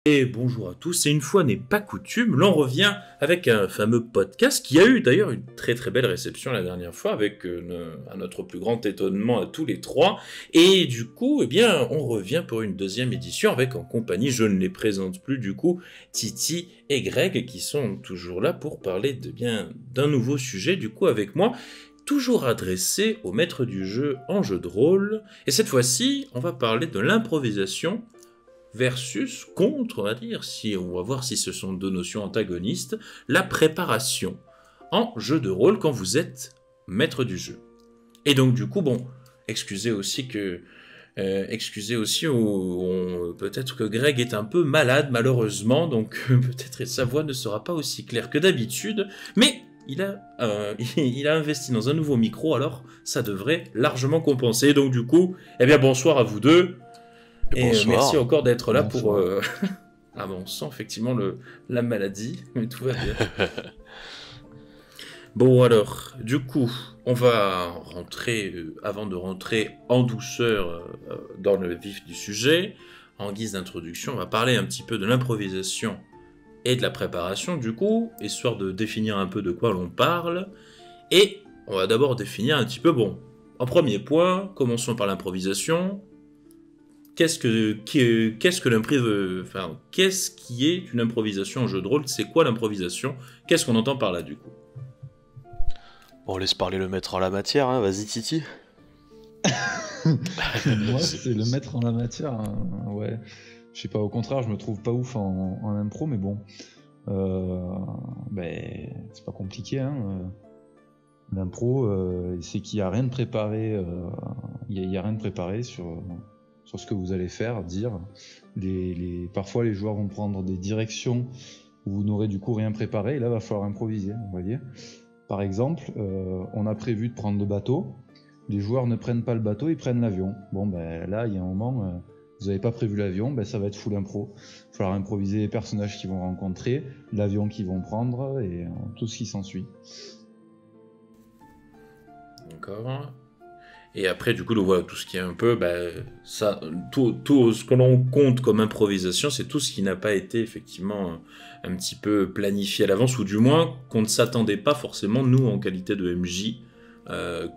Et bonjour à tous, et une fois n'est pas coutume, l'on revient avec un fameux podcast qui a eu d'ailleurs une très très belle réception la dernière fois avec à notre plus grand étonnement à tous les trois. Et du coup, eh bien, on revient pour une deuxième édition avec en compagnie, je ne les présente plus du coup, Titi et Greg qui sont toujours là pour parler d'un nouveau sujet du coup avec moi. Toujours adressé au maître du jeu en jeu de rôle. Et cette fois-ci, on va parler de l'improvisation versus contre, on va dire, si on va voir si ce sont deux notions antagonistes, la préparation en jeu de rôle quand vous êtes maître du jeu. Et donc du coup, bon, excusez aussi peut-être que Greg est un peu malade malheureusement, donc peut-être sa voix ne sera pas aussi claire que d'habitude, mais il a investi dans un nouveau micro, alors ça devrait largement compenser. Donc du coup, eh bien bonsoir à vous deux. Et merci encore d'être là pour... Ah bon, on sent effectivement la maladie, mais tout va bien. Bon alors, du coup, on va rentrer, avant de rentrer en douceur dans le vif du sujet, en guise d'introduction, on va parler un petit peu de l'improvisation et de la préparation, du coup, histoire de définir un peu de quoi l'on parle. Et on va d'abord définir un petit peu, bon, en premier point, commençons par l'improvisation. Qu'est-ce qui est une improvisation en jeu de rôle? C'est quoi l'improvisation? Qu'est-ce qu'on entend par là du coup? On laisse parler le maître en la matière, hein. Vas-y Titi. Moi, c'est le maître en la matière, hein. Ouais. Je sais pas, au contraire, je me trouve pas ouf en impro, mais bon. C'est pas compliqué, hein. L'impro, c'est qu'il y a rien de préparé. Il y a rien de préparé sur ce que vous allez faire, dire. Parfois, les joueurs vont prendre des directions où vous n'aurez du coup rien préparé, et là, va falloir improviser, on va dire. Par exemple, on a prévu de prendre le bateau. Les joueurs ne prennent pas le bateau, ils prennent l'avion. Bon, là, il y a un moment, vous n'avez pas prévu l'avion, ça va être full impro. Il va falloir improviser les personnages qu'ils vont rencontrer, l'avion qu'ils vont prendre et tout ce qui s'ensuit. D'accord. Et après, du coup, voilà, tout ce qui est un peu, tout ce que l'on compte comme improvisation, c'est tout ce qui n'a pas été effectivement un petit peu planifié à l'avance, ou du moins qu'on ne s'attendait pas forcément, nous, en qualité de MJ,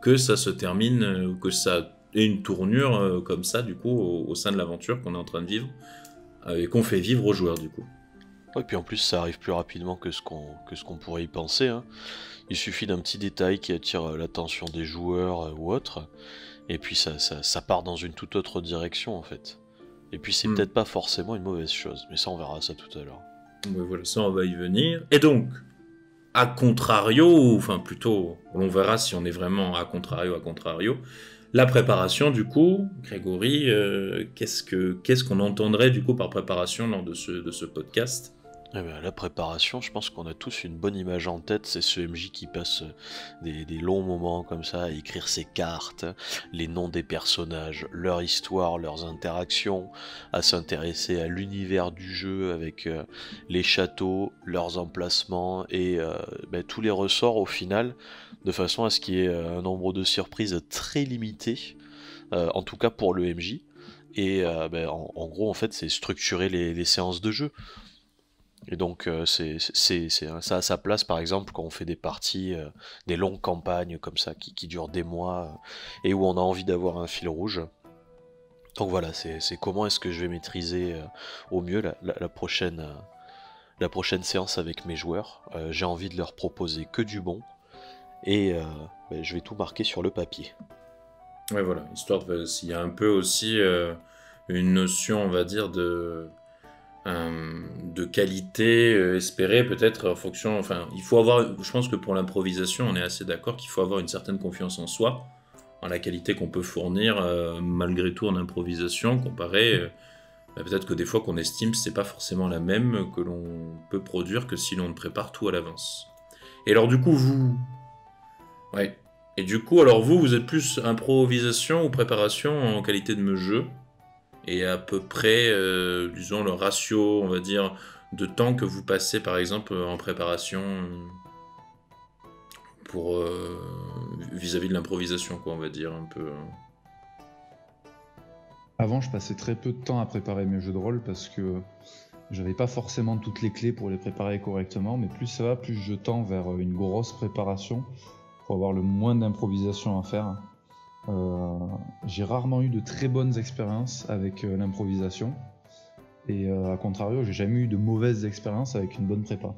que ça se termine, ou que ça ait une tournure comme ça, du coup, au sein de l'aventure qu'on est en train de vivre, et qu'on fait vivre aux joueurs, du coup. Ouais, puis en plus, ça arrive plus rapidement que ce qu'on pourrait y penser, hein. Il suffit d'un petit détail qui attire l'attention des joueurs ou autres, et puis ça part dans une toute autre direction, en fait. Et puis c'est peut-être pas forcément une mauvaise chose, mais ça, on verra ça tout à l'heure. Ouais, voilà, ça, on va y venir. Et donc, à contrario, enfin plutôt, on verra si on est vraiment à contrario, la préparation du coup, Grégory, qu'est-ce qu'on entendrait du coup par préparation lors de ce podcast? Eh ben, la préparation, je pense qu'on a tous une bonne image en tête, c'est ce MJ qui passe des longs moments comme ça à écrire ses cartes, les noms des personnages, leur histoire, leurs interactions, à s'intéresser à l'univers du jeu avec les châteaux, leurs emplacements et tous les ressorts au final, de façon à ce qu'il y ait un nombre de surprises très limité, en tout cas pour le MJ. Et en gros, en fait, c'est structurer les séances de jeu. Et donc ça a sa place par exemple quand on fait des parties, des longues campagnes comme ça qui durent des mois et où on a envie d'avoir un fil rouge. Donc voilà, c'est comment est-ce que je vais maîtriser au mieux la prochaine séance avec mes joueurs. J'ai envie de leur proposer que du bon et je vais tout marquer sur le papier. Ouais, voilà, histoire s'il y a un peu aussi une notion, on va dire, de qualité espérée peut-être en fonction, enfin il faut avoir, je pense que pour l'improvisation on est assez d'accord qu'il faut avoir une certaine confiance en soi, en la qualité qu'on peut fournir malgré tout en improvisation comparé peut-être que des fois qu'on estime c'est pas forcément la même que l'on peut produire que si l'on prépare tout à l'avance. Et alors du coup ouais, et du coup alors vous êtes plus improvisation ou préparation en qualité de jeu? Et à peu près, disons, le ratio, on va dire, de temps que vous passez, par exemple, en préparation pour vis-à-vis de l'improvisation, quoi, on va dire, un peu. Avant, je passais très peu de temps à préparer mes jeux de rôle parce que j'avais pas forcément toutes les clés pour les préparer correctement, mais plus ça va, plus je tends vers une grosse préparation pour avoir le moins d'improvisation à faire. J'ai rarement eu de très bonnes expériences avec l'improvisation, et à contrario, j'ai jamais eu de mauvaises expériences avec une bonne prépa.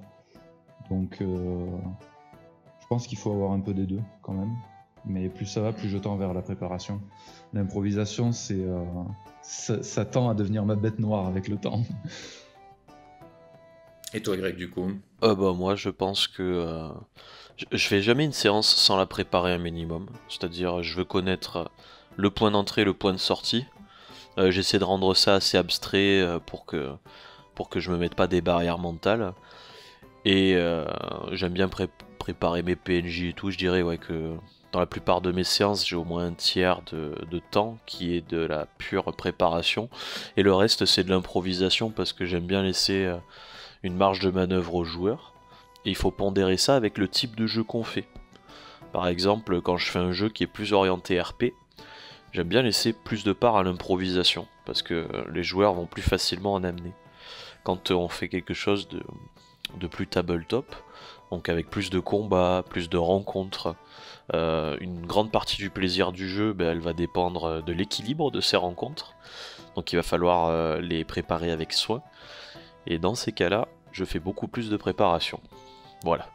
Donc je pense qu'il faut avoir un peu des deux quand même, mais plus ça va, plus je tends vers la préparation. L'improvisation, ça tend à devenir ma bête noire avec le temps. Et toi, Greg, du coup? Moi, je pense que je fais jamais une séance sans la préparer un minimum. C'est-à-dire, je veux connaître le point d'entrée, le point de sortie. J'essaie de rendre ça assez abstrait pour que je me mette pas des barrières mentales. Et j'aime bien préparer mes PNJ et tout. Je dirais que dans la plupart de mes séances, j'ai au moins un tiers de temps qui est de la pure préparation. Et le reste, c'est de l'improvisation parce que j'aime bien laisser une marge de manœuvre aux joueurs. Et il faut pondérer ça avec le type de jeu qu'on fait. Par exemple, quand je fais un jeu qui est plus orienté RP, j'aime bien laisser plus de part à l'improvisation, parce que les joueurs vont plus facilement en amener. Quand on fait quelque chose de plus tabletop, donc avec plus de combats, plus de rencontres, une grande partie du plaisir du jeu, elle va dépendre de l'équilibre de ces rencontres. Donc il va falloir les préparer avec soin. Et dans ces cas-là, je fais beaucoup plus de préparation. Voilà.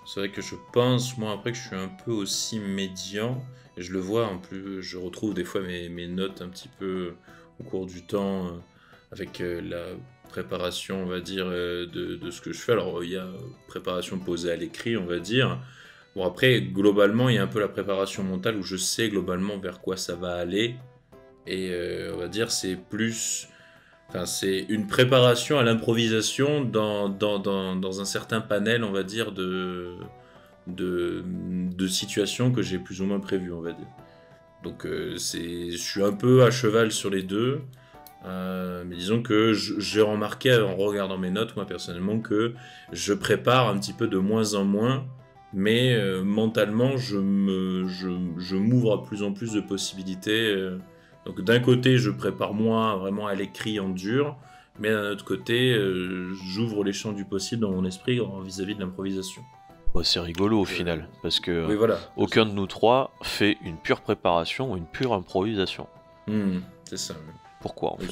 C'est vrai que je pense, moi, après que je suis un peu aussi médian, et je le vois en plus, je retrouve des fois mes notes un petit peu au cours du temps, avec la préparation, on va dire, de ce que je fais. Alors, il y a préparation posée à l'écrit, on va dire. Bon, après, globalement, il y a un peu la préparation mentale où je sais globalement vers quoi ça va aller. Et on va dire, c'est plus... Enfin, c'est une préparation à l'improvisation dans un certain panel, on va dire, de situations que j'ai plus ou moins prévues, on va dire. Donc, je suis un peu à cheval sur les deux. Mais disons que j'ai remarqué en regardant mes notes, moi personnellement, que je prépare un petit peu de moins en moins, mais mentalement, je m'ouvre à plus en plus de possibilités. Donc d'un côté, je prépare moins vraiment à l'écrit en dur, mais d'un autre côté, j'ouvre les champs du possible dans mon esprit vis-à-vis de l'improvisation. C'est rigolo au final, parce que oui, voilà. Aucun de nous trois fait une pure préparation ou une pure improvisation. C'est ça. Oui. Pourquoi en fait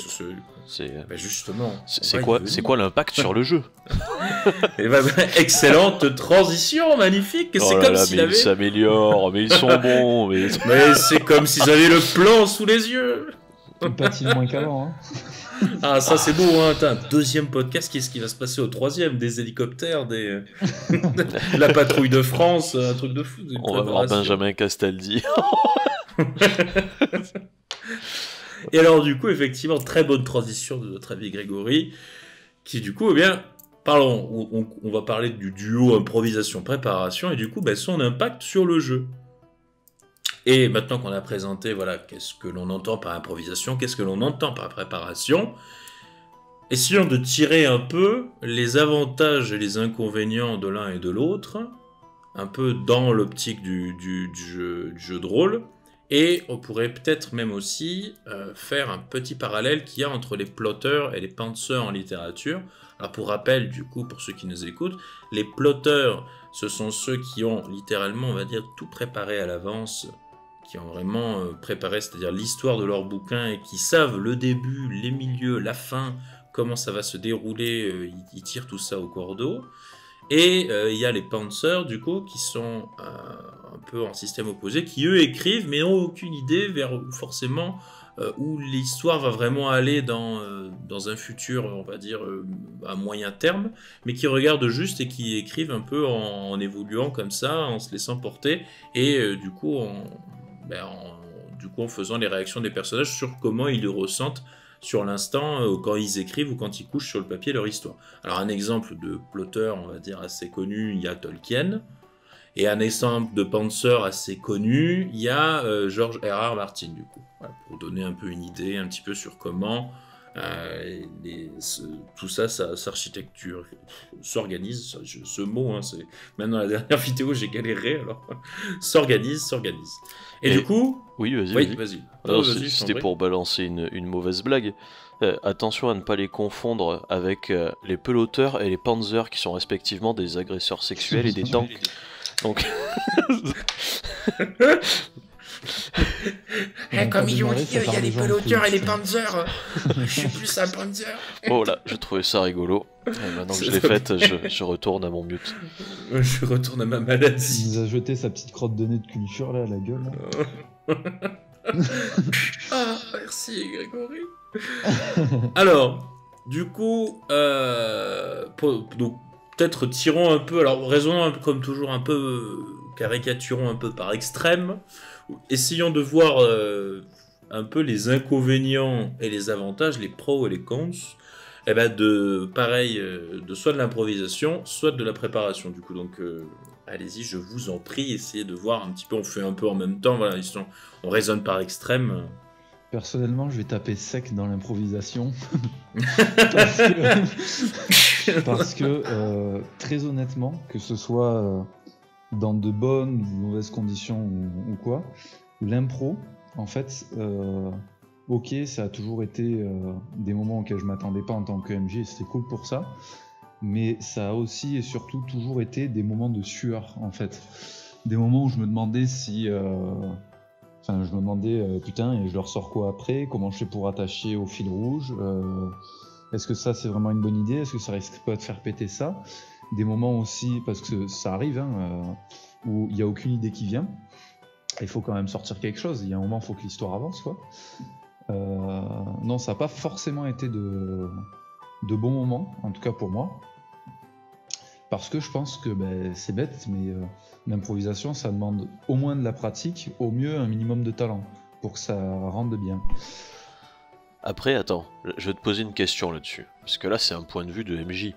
justement. C'est quoi l'impact sur le jeu? Excellente transition, magnifique. C'est comme s'ils ils s'améliorent, mais ils sont bons. Mais c'est comme s'ils avaient le plan sous les yeux. Ils patinent moins qu'avant. Hein. Ah, ça c'est beau, hein. Deuxième podcast, qu'est-ce qui va se passer au troisième? Des hélicoptères, la patrouille de France, un truc de fou. On va voir Benjamin Castaldi. Et alors du coup, effectivement, très bonne transition de notre ami Grégory, qui du coup, parlons, on va parler du duo improvisation-préparation, et du coup, son impact sur le jeu. Et maintenant qu'on a présenté, qu'est-ce que l'on entend par improvisation, qu'est-ce que l'on entend par préparation, essayons de tirer un peu les avantages et les inconvénients de l'un et de l'autre, un peu dans l'optique du jeu de rôle. Et on pourrait peut-être même aussi faire un petit parallèle qu'il y a entre les plotteurs et les pantseurs en littérature. Alors pour rappel, du coup, pour ceux qui nous écoutent, les plotteurs, ce sont ceux qui ont littéralement, on va dire, tout préparé à l'avance, qui ont vraiment préparé, c'est-à-dire l'histoire de leur bouquin, et qui savent le début, les milieux, la fin, comment ça va se dérouler, ils tirent tout ça au cordeau. Et il y a les pantsers, du coup, qui sont un peu en système opposé, qui eux écrivent, mais n'ont aucune idée forcément où l'histoire va vraiment aller dans un futur, on va dire, à moyen terme, mais qui regardent juste et qui écrivent un peu en évoluant comme ça, en se laissant porter, et du coup, en faisant les réactions des personnages sur comment ils le ressentent sur l'instant, quand ils écrivent ou quand ils couchent sur le papier leur histoire. Alors un exemple de plotteur, on va dire, assez connu, il y a Tolkien, et un exemple de pantser assez connu, il y a George R.R. Martin, du coup. Voilà, pour donner un peu une idée, un petit peu sur comment tout ça, sa architecture s'organise, ce mot, hein, c'est... Même dans la dernière vidéo, j'ai galéré, alors... s'organise. Et du coup... Oui, vas-y. Vas-y. C'était pour balancer une mauvaise blague. Attention à ne pas les confondre avec les peloteurs et les panzers qui sont respectivement des agresseurs sexuels et des tanks. Donc... Comme ils ont dit, il y a les peloteurs et les panzers. Je suis plus un panzer. Oh là, je trouvais ça rigolo. Et maintenant que je l'ai faite, je retourne à mon mute. Je retourne à ma maladie. Il nous a jeté sa petite crotte de nez de culture là à la gueule. Ah, merci Grégory. Alors, du coup, donc peut-être tirons un peu, alors raisonnons un peu, comme toujours un peu, caricaturons un peu par extrême, essayons de voir un peu les inconvénients et les avantages, les pros et les cons, et ben de soit de l'improvisation, soit de la préparation. Du coup, donc allez-y, je vous en prie, essayez de voir un petit peu, on fait un peu en même temps, voilà, on raisonne par extrême. Personnellement, je vais taper sec dans l'improvisation. parce que très honnêtement, que ce soit dans de bonnes ou de mauvaises conditions ou quoi, l'impro, en fait, ok, ça a toujours été des moments auxquels je m'attendais pas en tant que MJ, et c'était cool pour ça, mais ça a aussi et surtout toujours été des moments de sueur, en fait. Des moments où je me demandais si... Enfin, je me demandais, putain, et je leur sors quoi après? Comment je fais pour attacher au fil rouge? Est-ce que ça, c'est vraiment une bonne idée? Est-ce que ça risque pas de faire péter ça? Des moments aussi, parce que ça arrive, hein, où il n'y a aucune idée qui vient. Il faut quand même sortir quelque chose. Il y a un moment, il faut que l'histoire avance, quoi. Non, ça n'a pas forcément été de bons moments, en tout cas pour moi. Parce que je pense que c'est bête, mais l'improvisation, ça demande au moins de la pratique, au mieux un minimum de talent, pour que ça rende bien. Après, attends, je vais te poser une question là-dessus. Parce que là, c'est un point de vue de MJ.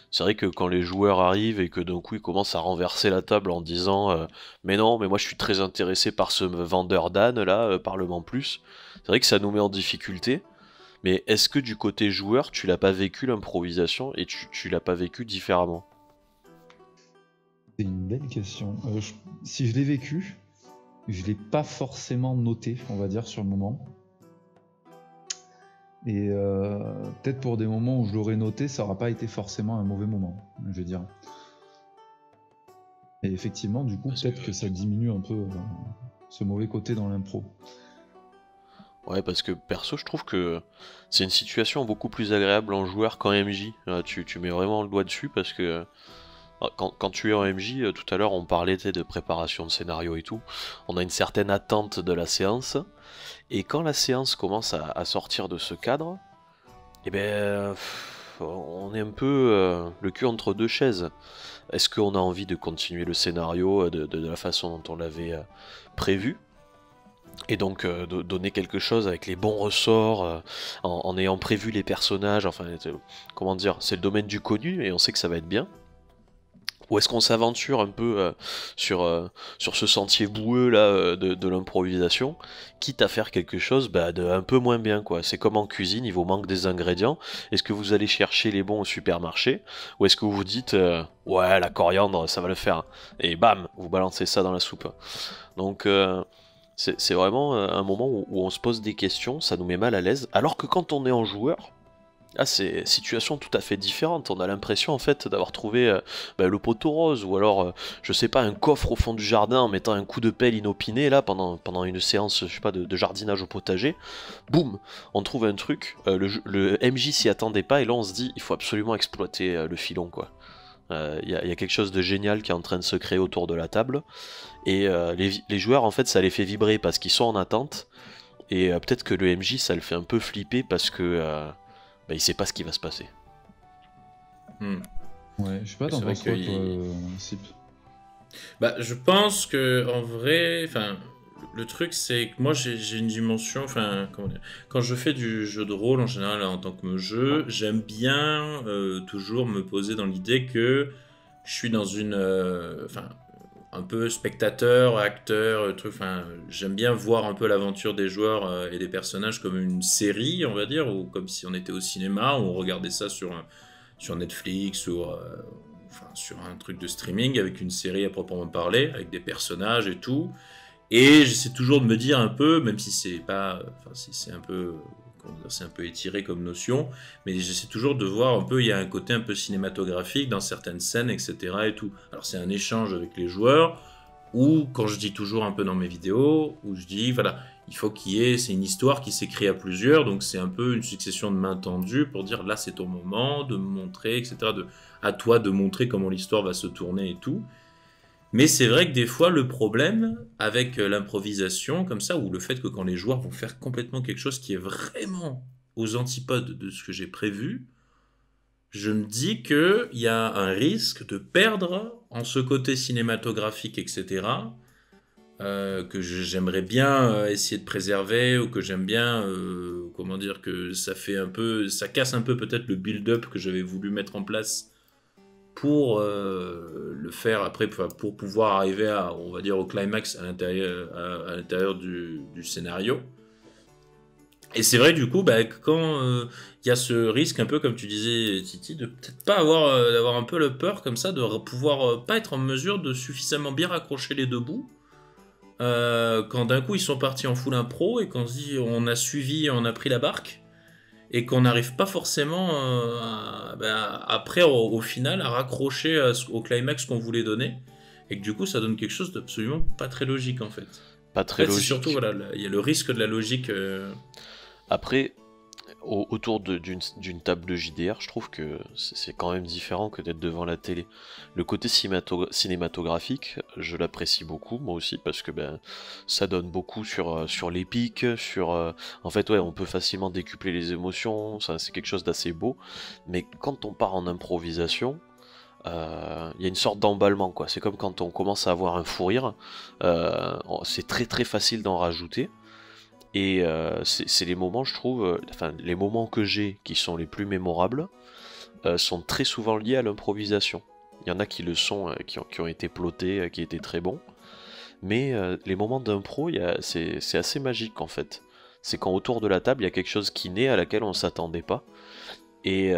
C'est vrai que quand les joueurs arrivent et que d'un coup ils commencent à renverser la table en disant mais non, mais moi je suis très intéressé par ce vendeur d'âne là, parle-moi plus. C'est vrai que ça nous met en difficulté. Mais est-ce que du côté joueur, tu l'as pas vécu l'improvisation et tu l'as pas vécu différemment? C'est une belle question. Si je l'ai vécu, je l'ai pas forcément noté, on va dire, sur le moment. Et peut-être pour des moments où je l'aurais noté, ça n'aura pas été forcément un mauvais moment, je veux dire. Et effectivement, du coup, peut-être que ça diminue un peu ce mauvais côté dans l'impro. Ouais, parce que perso, je trouve que c'est une situation beaucoup plus agréable en joueur qu'en MJ. Tu mets vraiment le doigt dessus parce que quand tu es en MJ, tout à l'heure on parlait de préparation de scénario et tout, on a une certaine attente de la séance, et quand la séance commence à sortir de ce cadre, eh ben, on est un peu le cul entre deux chaises. Est-ce qu'on a envie de continuer le scénario de la façon dont on l'avait prévu ? Et donc de donner quelque chose avec les bons ressorts, en ayant prévu les personnages, enfin, comment dire, c'est le domaine du connu et on sait que ça va être bien. Ou est-ce qu'on s'aventure un peu sur ce sentier boueux là de l'improvisation, quitte à faire quelque chose de un peu moins bien, quoi. C'est comme en cuisine, il vous manque des ingrédients. Est-ce que vous allez chercher les bons au supermarché, ou est-ce que vous vous dites ouais, la coriandre ça va le faire, et bam, vous balancez ça dans la soupe. Donc c'est vraiment un moment où on se pose des questions, ça nous met mal à l'aise, alors que quand on est en joueur, ah, c'est situation tout à fait différente. On a l'impression en fait d'avoir trouvé le poteau rose, ou alors je sais pas, un coffre au fond du jardin en mettant un coup de pelle inopiné là pendant une séance, je sais pas, de jardinage au potager. Boum, on trouve un truc. Le MJ s'y attendait pas et là on se dit il faut absolument exploiter le filon, quoi. Il y a quelque chose de génial qui est en train de se créer autour de la table, et les joueurs en fait ça les fait vibrer parce qu'ils sont en attente, et peut-être que le MJ ça le fait un peu flipper parce que il sait pas ce qui va se passer. Ouais, je sais pas, t'en penses quoi, toi, Sip? Je pense que en vrai, enfin, le truc c'est que moi j'ai une dimension, enfin, comment dire, quand je fais du jeu de rôle en général en tant que jeu, j'aime bien toujours me poser dans l'idée que je suis dans une, enfin, un peu spectateur, acteur, truc. Enfin, j'aime bien voir un peu l'aventure des joueurs et des personnages comme une série, on va dire, ou comme si on était au cinéma, ou on regardait ça sur Netflix, ou enfin, sur un truc de streaming avec une série à proprement parler, avec des personnages et tout. Et j'essaie toujours de me dire un peu, même si c'est pas, enfin, si c'est un peu, c'est un peu étiré comme notion, mais j'essaie toujours de voir un peu, il y a un côté un peu cinématographique dans certaines scènes, etc. et tout. Alors c'est un échange avec les joueurs, ou quand je dis toujours un peu dans mes vidéos, où je dis, voilà, il faut qu'il y ait, c'est une histoire qui s'écrit à plusieurs, donc c'est un peu une succession de mains tendues pour dire, là c'est ton moment, de me montrer, etc. À toi de montrer comment l'histoire va se tourner et tout. Mais c'est vrai que des fois, le problème avec l'improvisation, comme ça, ou le fait que quand les joueurs vont faire complètement quelque chose qui est vraiment aux antipodes de ce que j'ai prévu, je me dis qu'il y a un risque de perdre en ce côté cinématographique, etc., j'aimerais bien essayer de préserver, ou que j'aime bien, comment dire, que ça fait un peu, ça casse un peu peut-être le build-up que j'avais voulu mettre en place pour le faire après, pour pouvoir arriver à, on va dire, au climax à l'intérieur du scénario. Et c'est vrai du coup, quand il y a ce risque un peu comme tu disais Titi, de peut-être pas d'avoir un peu le peur comme ça, de pouvoir pas être en mesure de suffisamment bien raccrocher les deux bouts. Quand d'un coup ils sont partis en full impro et qu'on se dit on a suivi, on a pris la barque, et qu'on n'arrive pas forcément après au final à raccrocher au climax qu'on voulait donner, et que du coup ça donne quelque chose d'absolument pas très logique en fait. Pas très logique. C'est surtout voilà, il y a le risque de la logique. Après, autour d'une table de JDR, je trouve que c'est quand même différent que d'être devant la télé. Le côté cinématographique, je l'apprécie beaucoup, moi aussi, parce que ça donne beaucoup sur l'épique, en fait, ouais, on peut facilement décupler les émotions, c'est quelque chose d'assez beau, mais quand on part en improvisation, il y a une sorte d'emballement, quoi. C'est comme quand on commence à avoir un fou rire, c'est très très facile d'en rajouter. Et c'est les moments, je trouve, les moments que j'ai qui sont les plus mémorables sont très souvent liés à l'improvisation. Il y en a qui le sont, qui ont été plotés, qui étaient très bons. Mais les moments d'impro, c'est assez magique en fait. C'est quand autour de la table, il y a quelque chose qui naît à laquelle on ne s'attendait pas. Et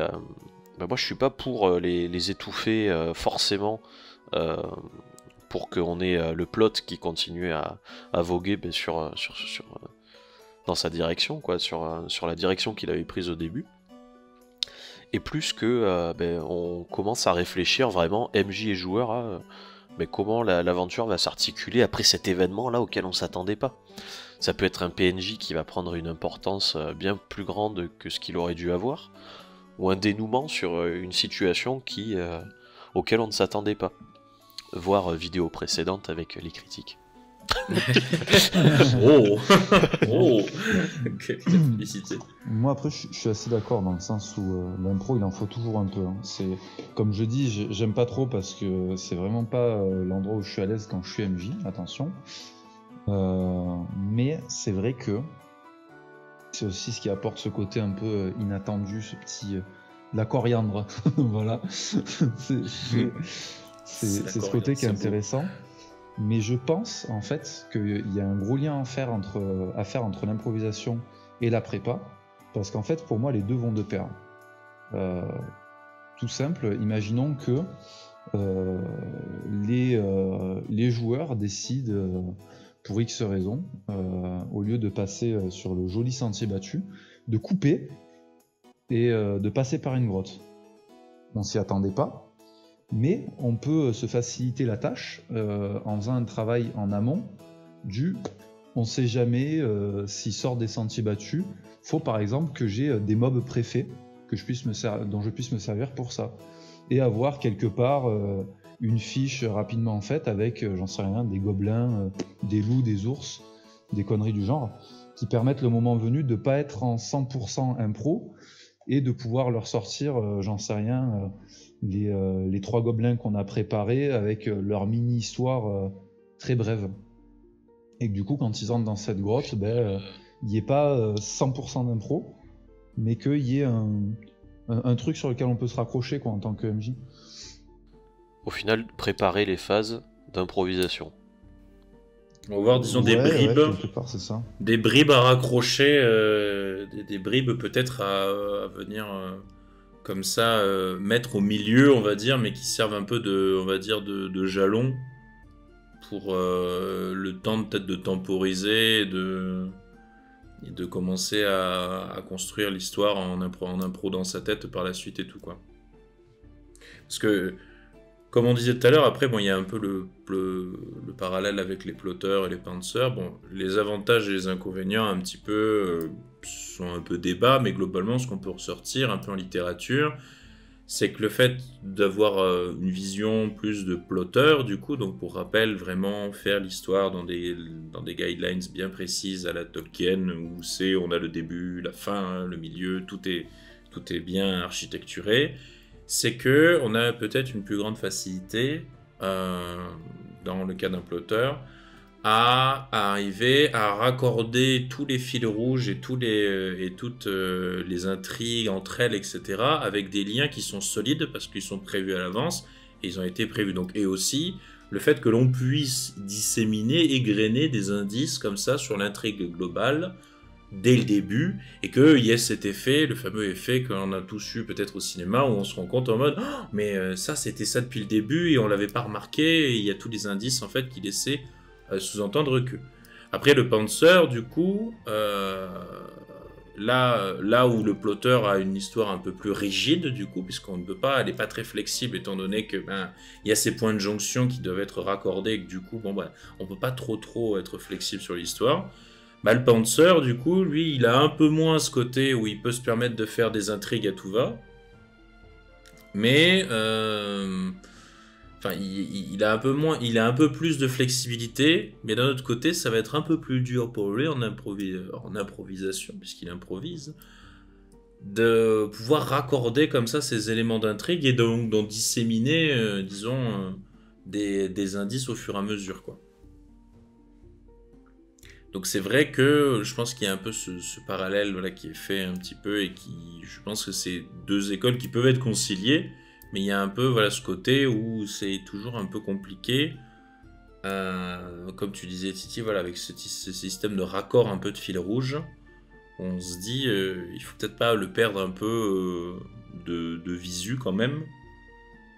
moi, je suis pas pour les étouffer forcément pour qu'on ait le plot qui continue à voguer dans sa direction, quoi, sur la direction qu'il avait prise au début. Et plus que on commence à réfléchir vraiment, MJ et joueur, à comment l'aventure va s'articuler après cet événement là auquel on s'attendait pas. Ça peut être un PNJ qui va prendre une importance bien plus grande que ce qu'il aurait dû avoir, ou un dénouement sur une situation auquel on ne s'attendait pas. Voir vidéo précédente avec les critiques. Oh quelle félicité. Moi après je suis assez d'accord dans le sens où l'impro il en faut toujours un peu, hein. C'est comme je dis, j'aime pas trop parce que c'est vraiment pas l'endroit où je suis à l'aise quand je suis MJ, attention, mais c'est vrai que c'est aussi ce qui apporte ce côté un peu inattendu, ce petit la coriandre. Voilà. c'est ce côté qui est intéressant. Mais je pense en fait qu'il y a un gros lien à faire entre l'improvisation et la prépa, parce qu'en fait pour moi les deux vont de pair. Tout simple, imaginons que les joueurs décident pour X raisons, au lieu de passer sur le joli sentier battu, de couper et de passer par une grotte. On s'y attendait pas. Mais on peut se faciliter la tâche en faisant un travail en amont on ne sait jamais s'il sort des sentiers battus. Il faut par exemple que j'ai des mobs préfets dont je puisse me servir pour ça. Et avoir quelque part une fiche rapidement faite avec, j'en sais rien, des gobelins, des loups, des ours, des conneries du genre, qui permettent le moment venu de ne pas être en 100% impro et de pouvoir leur sortir, j'en sais rien, les 3 gobelins qu'on a préparés avec leur mini-histoire très brève. Et que du coup, quand ils entrent dans cette grotte, il n'y ait pas 100% d'impro, mais qu'il y ait un truc sur lequel on peut se raccrocher, quoi, en tant que MJ. Au final, préparer les phases d'improvisation. On va voir, disons, des bribes. Ouais, quelque part, c'est ça. Des bribes à raccrocher, des bribes peut-être à venir comme ça mettre au milieu, on va dire, mais qui servent un peu de jalon pour le temps peut-être de temporiser de commencer à construire l'histoire en impro dans sa tête par la suite et tout, quoi. Parce que, comme on disait tout à l'heure, après, bon, il y a un peu le parallèle avec les plotteurs et les pantsers. Bon, les avantages et les inconvénients, un petit peu, sont un peu débat, mais globalement, ce qu'on peut ressortir un peu en littérature, c'est que le fait d'avoir une vision plus de plotteur, du coup, donc pour rappel, vraiment faire l'histoire dans des guidelines bien précises à la Tolkien, où on a le début, la fin, le milieu, tout est bien architecturé, c'est que on a peut-être une plus grande facilité, dans le cas d'un plotteur, à arriver à raccorder tous les fils rouges et toutes les intrigues entre elles, etc., avec des liens qui sont solides parce qu'ils sont prévus à l'avance et ils ont été prévus. Donc, et aussi le fait que l'on puisse disséminer, égrener des indices comme ça sur l'intrigue globale dès le début et qu'il y ait cet effet, le fameux effet qu'on a tous eu peut-être au cinéma où on se rend compte en mode oh, mais ça c'était ça depuis le début et on l'avait pas remarqué et il y a tous les indices en fait qui laissaient sous-entendre que. Après le Panzer, du coup, là où le plotteur a une histoire un peu plus rigide, du coup, puisqu'on ne peut pas, elle n'est pas très flexible étant donné que il y a ces points de jonction qui doivent être raccordés et que du coup, on peut pas trop être flexible sur l'histoire. Le Panzer, du coup, lui, il a un peu moins ce côté où il peut se permettre de faire des intrigues à tout va, mais il a un peu moins, il a un peu plus de flexibilité, mais d'un autre côté, ça va être un peu plus dur pour lui en improvisation, puisqu'il improvise, de pouvoir raccorder comme ça ces éléments d'intrigue et donc d'en disséminer, disons, des indices au fur et à mesure, quoi. Donc c'est vrai que je pense qu'il y a un peu ce parallèle voilà, qui est fait un petit peu et je pense que c'est deux écoles qui peuvent être conciliées. Mais il y a un peu voilà, ce côté où c'est toujours un peu compliqué. Comme tu disais, Titi, voilà, avec ce système de raccord un peu de fil rouge, on se dit, il faut peut-être pas le perdre un peu de visu quand même,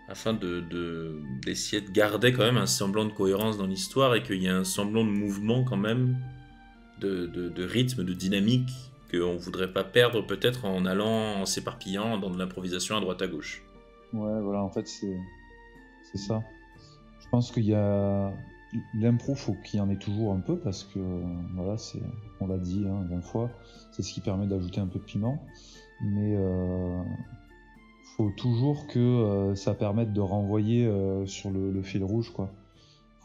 afin d'essayer de garder quand même un semblant de cohérence dans l'histoire et qu'il y ait un semblant de mouvement quand même, de rythme, de dynamique, qu'on ne voudrait pas perdre peut-être en s'éparpillant dans de l'improvisation à droite à gauche. Ouais, voilà, en fait, c'est ça. Je pense qu'il y a l'impro, faut qu'il y en ait toujours un peu parce que, voilà, on l'a dit 20 fois, c'est ce qui permet d'ajouter un peu de piment. Mais faut toujours que ça permette de renvoyer sur le fil rouge, quoi.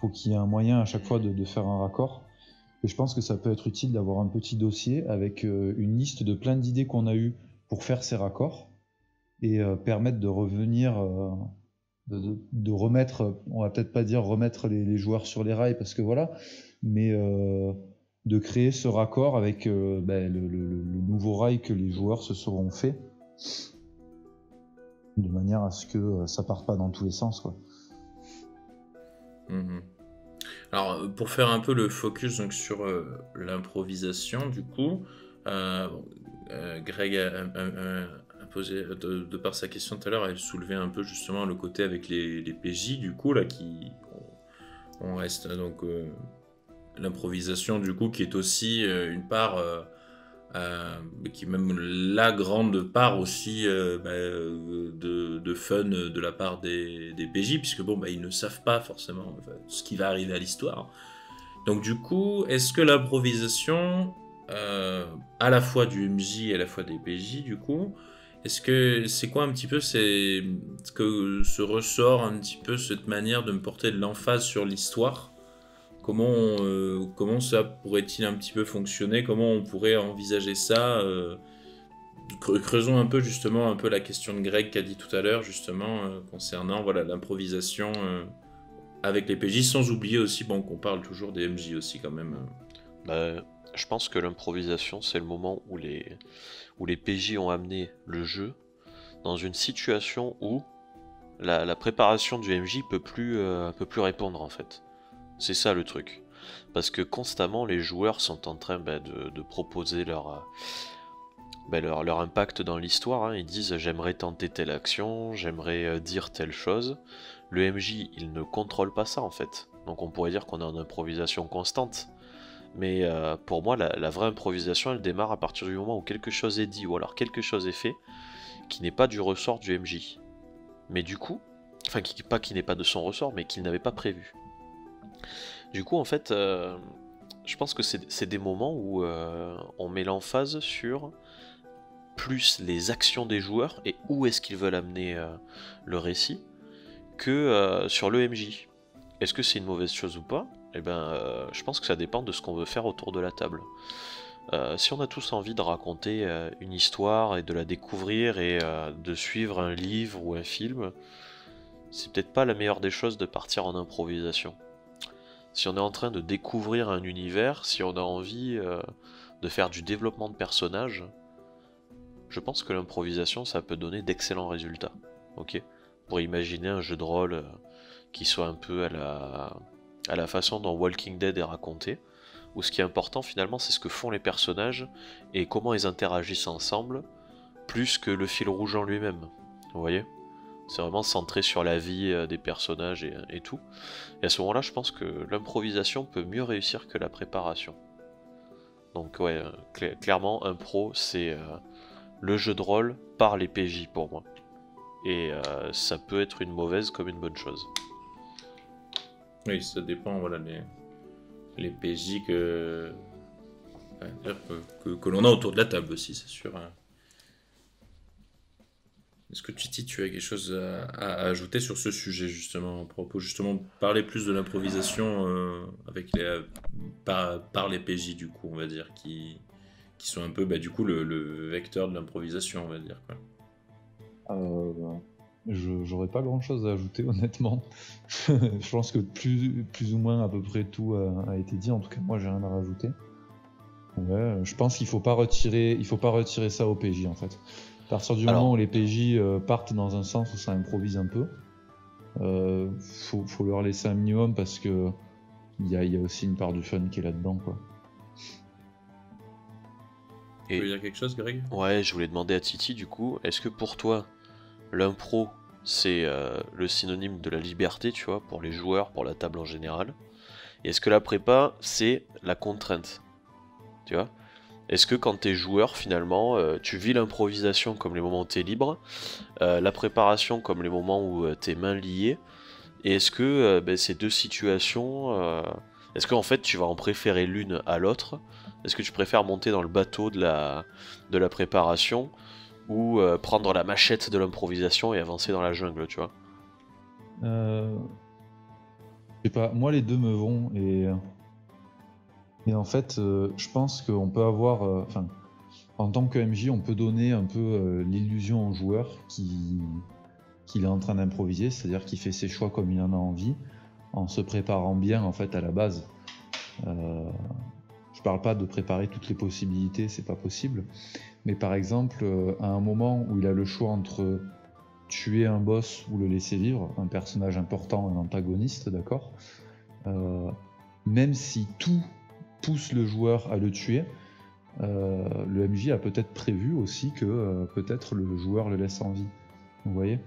Faut qu'il y ait un moyen à chaque fois de faire un raccord. Et je pense que ça peut être utile d'avoir un petit dossier avec une liste de plein d'idées qu'on a eues pour faire ces raccords. Et permettre de revenir, de remettre, on va peut-être pas dire remettre les joueurs sur les rails parce que voilà, mais de créer ce raccord avec le nouveau rail que les joueurs se seront fait, de manière à ce que ça parte pas dans tous les sens, quoi. Alors pour faire un peu le focus donc, sur l'improvisation du coup, Greg a posé, de par sa question tout à l'heure, elle soulevait un peu justement le côté avec les PJ du coup là on reste donc l'improvisation du coup qui est aussi une part qui est même la grande part aussi de fun de la part des PJ puisque ils ne savent pas forcément ce qui va arriver à l'histoire. Donc du coup, est-ce que l'improvisation à la fois du MJ et à la fois des PJ du coup, est-ce que c'est quoi un petit peu ce que se ressort un petit peu cette manière de me porter de l'emphase sur l'histoire? Comment ça pourrait-il un petit peu fonctionner? Comment on pourrait envisager ça? Creusons un peu justement un peu la question de Greg qu'a dit tout à l'heure justement concernant voilà l'improvisation avec les PJ, sans oublier aussi qu'on parle toujours des MJ aussi quand même. Je pense que l'improvisation c'est le moment où les PJ ont amené le jeu dans une situation où la préparation du MJ peut plus répondre en fait. C'est ça le truc. Parce que constamment les joueurs sont en train de proposer leur impact dans l'histoire. Ils disent j'aimerais tenter telle action, j'aimerais dire telle chose. Le MJ il ne contrôle pas ça en fait. Donc on pourrait dire qu'on est en improvisation constante. Mais pour moi, la vraie improvisation, elle démarre à partir du moment où quelque chose est dit, ou alors quelque chose est fait, qui n'est pas du ressort du MJ. Mais du coup, enfin, pas qui n'est pas de son ressort, mais qu'il n'avait pas prévu. Du coup, en fait, je pense que c'est des moments où on met l'emphase sur plus les actions des joueurs et où est-ce qu'ils veulent amener le récit que sur le MJ. Est-ce que c'est une mauvaise chose ou pas? Eh ben, je pense que ça dépend de ce qu'on veut faire autour de la table. Si on a tous envie de raconter une histoire et de la découvrir et de suivre un livre ou un film, c'est peut-être pas la meilleure des choses de partir en improvisation. Si on est en train de découvrir un univers, si on a envie de faire du développement de personnages, je pense que l'improvisation, ça peut donner d'excellents résultats. Ok, pour imaginer un jeu de rôle qui soit un peu à la façon dont Walking Dead est raconté, où ce qui est important finalement, c'est ce que font les personnages et comment ils interagissent ensemble, plus que le fil rouge en lui-même. Vous voyez ? C'est vraiment centré sur la vie des personnages et tout. Et à ce moment-là, je pense que l'improvisation peut mieux réussir que la préparation. Donc ouais, clairement, impro, c'est le jeu de rôle par les PJ pour moi. Et ça peut être une mauvaise comme une bonne chose. Oui, ça dépend, voilà, les PJ que l'on a autour de la table aussi, c'est sûr. Est-ce que Titi, tu as quelque chose à ajouter sur ce sujet, justement, à propos, justement, parler plus de l'improvisation par les PJ, du coup, on va dire, qui sont un peu, du coup, le vecteur de l'improvisation, on va dire, quoi. J'aurais pas grand chose à ajouter, honnêtement. Je pense que plus ou moins à peu près tout a été dit. En tout cas, moi, j'ai rien à rajouter. Ouais, je pense qu'il faut pas retirer ça au PJ, en fait. À partir du moment où les PJ partent dans un sens où ça improvise un peu, faut leur laisser un minimum parce que il y a aussi une part du fun qui est là-dedans, quoi. Tu veux dire quelque chose, Greg ? Ouais, je voulais demander à Titi, du coup, est-ce que pour toi, l'impro, c'est le synonyme de la liberté, tu vois, pour les joueurs, pour la table en général? Et est-ce que la prépa, c'est la contrainte? Tu vois? Est-ce que quand t'es joueur, finalement, tu vis l'improvisation comme les moments où t'es libre, la préparation comme les moments où t'es mains liées, et est-ce que ces deux situations, est-ce qu'en fait tu vas en préférer l'une à l'autre? Est-ce que tu préfères monter dans le bateau de la préparation ou prendre la machette de l'improvisation et avancer dans la jungle, tu vois? Je sais pas, moi les deux me vont et en fait je pense qu'on peut avoir, en tant que MJ, on peut donner un peu l'illusion au joueur qu'il est en train d'improviser, c'est-à-dire qu'il fait ses choix comme il en a envie, en se préparant bien en fait à la base. Je parle pas de préparer toutes les possibilités, c'est pas possible, mais par exemple à un moment où il a le choix entre tuer un boss ou le laisser vivre, un personnage important, un antagoniste, d'accord, même si tout pousse le joueur à le tuer, le MJ a peut-être prévu aussi que peut-être le joueur le laisse en vie. Vous voyez?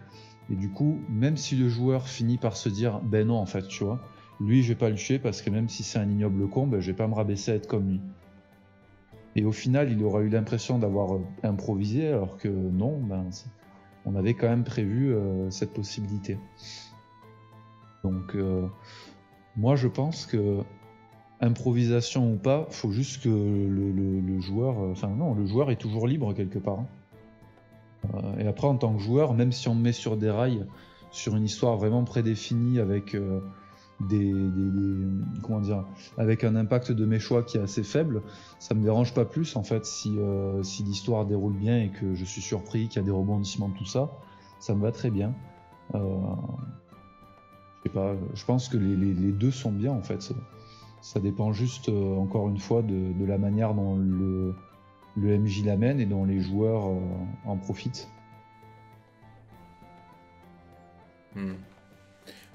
Et du coup, même si le joueur finit par se dire ben non, en fait, tu vois, lui je vais pas le tuer parce que même si c'est un ignoble con, je vais pas me rabaisser à être comme lui. Et au final, il aura eu l'impression d'avoir improvisé alors que non, on avait quand même prévu cette possibilité. Donc moi je pense que improvisation ou pas, faut juste que le joueur, le joueur est toujours libre quelque part. Et après en tant que joueur, même si on me met sur des rails, sur une histoire vraiment prédéfinie avec avec un impact de mes choix qui est assez faible, ça me dérange pas plus en fait si l'histoire déroule bien et que je suis surpris qu'il y a des rebondissements, tout ça me va très bien. Je sais pas, je pense que les deux sont bien en fait. Ça dépend juste encore une fois de la manière dont le MJ l'amène et dont les joueurs en profitent.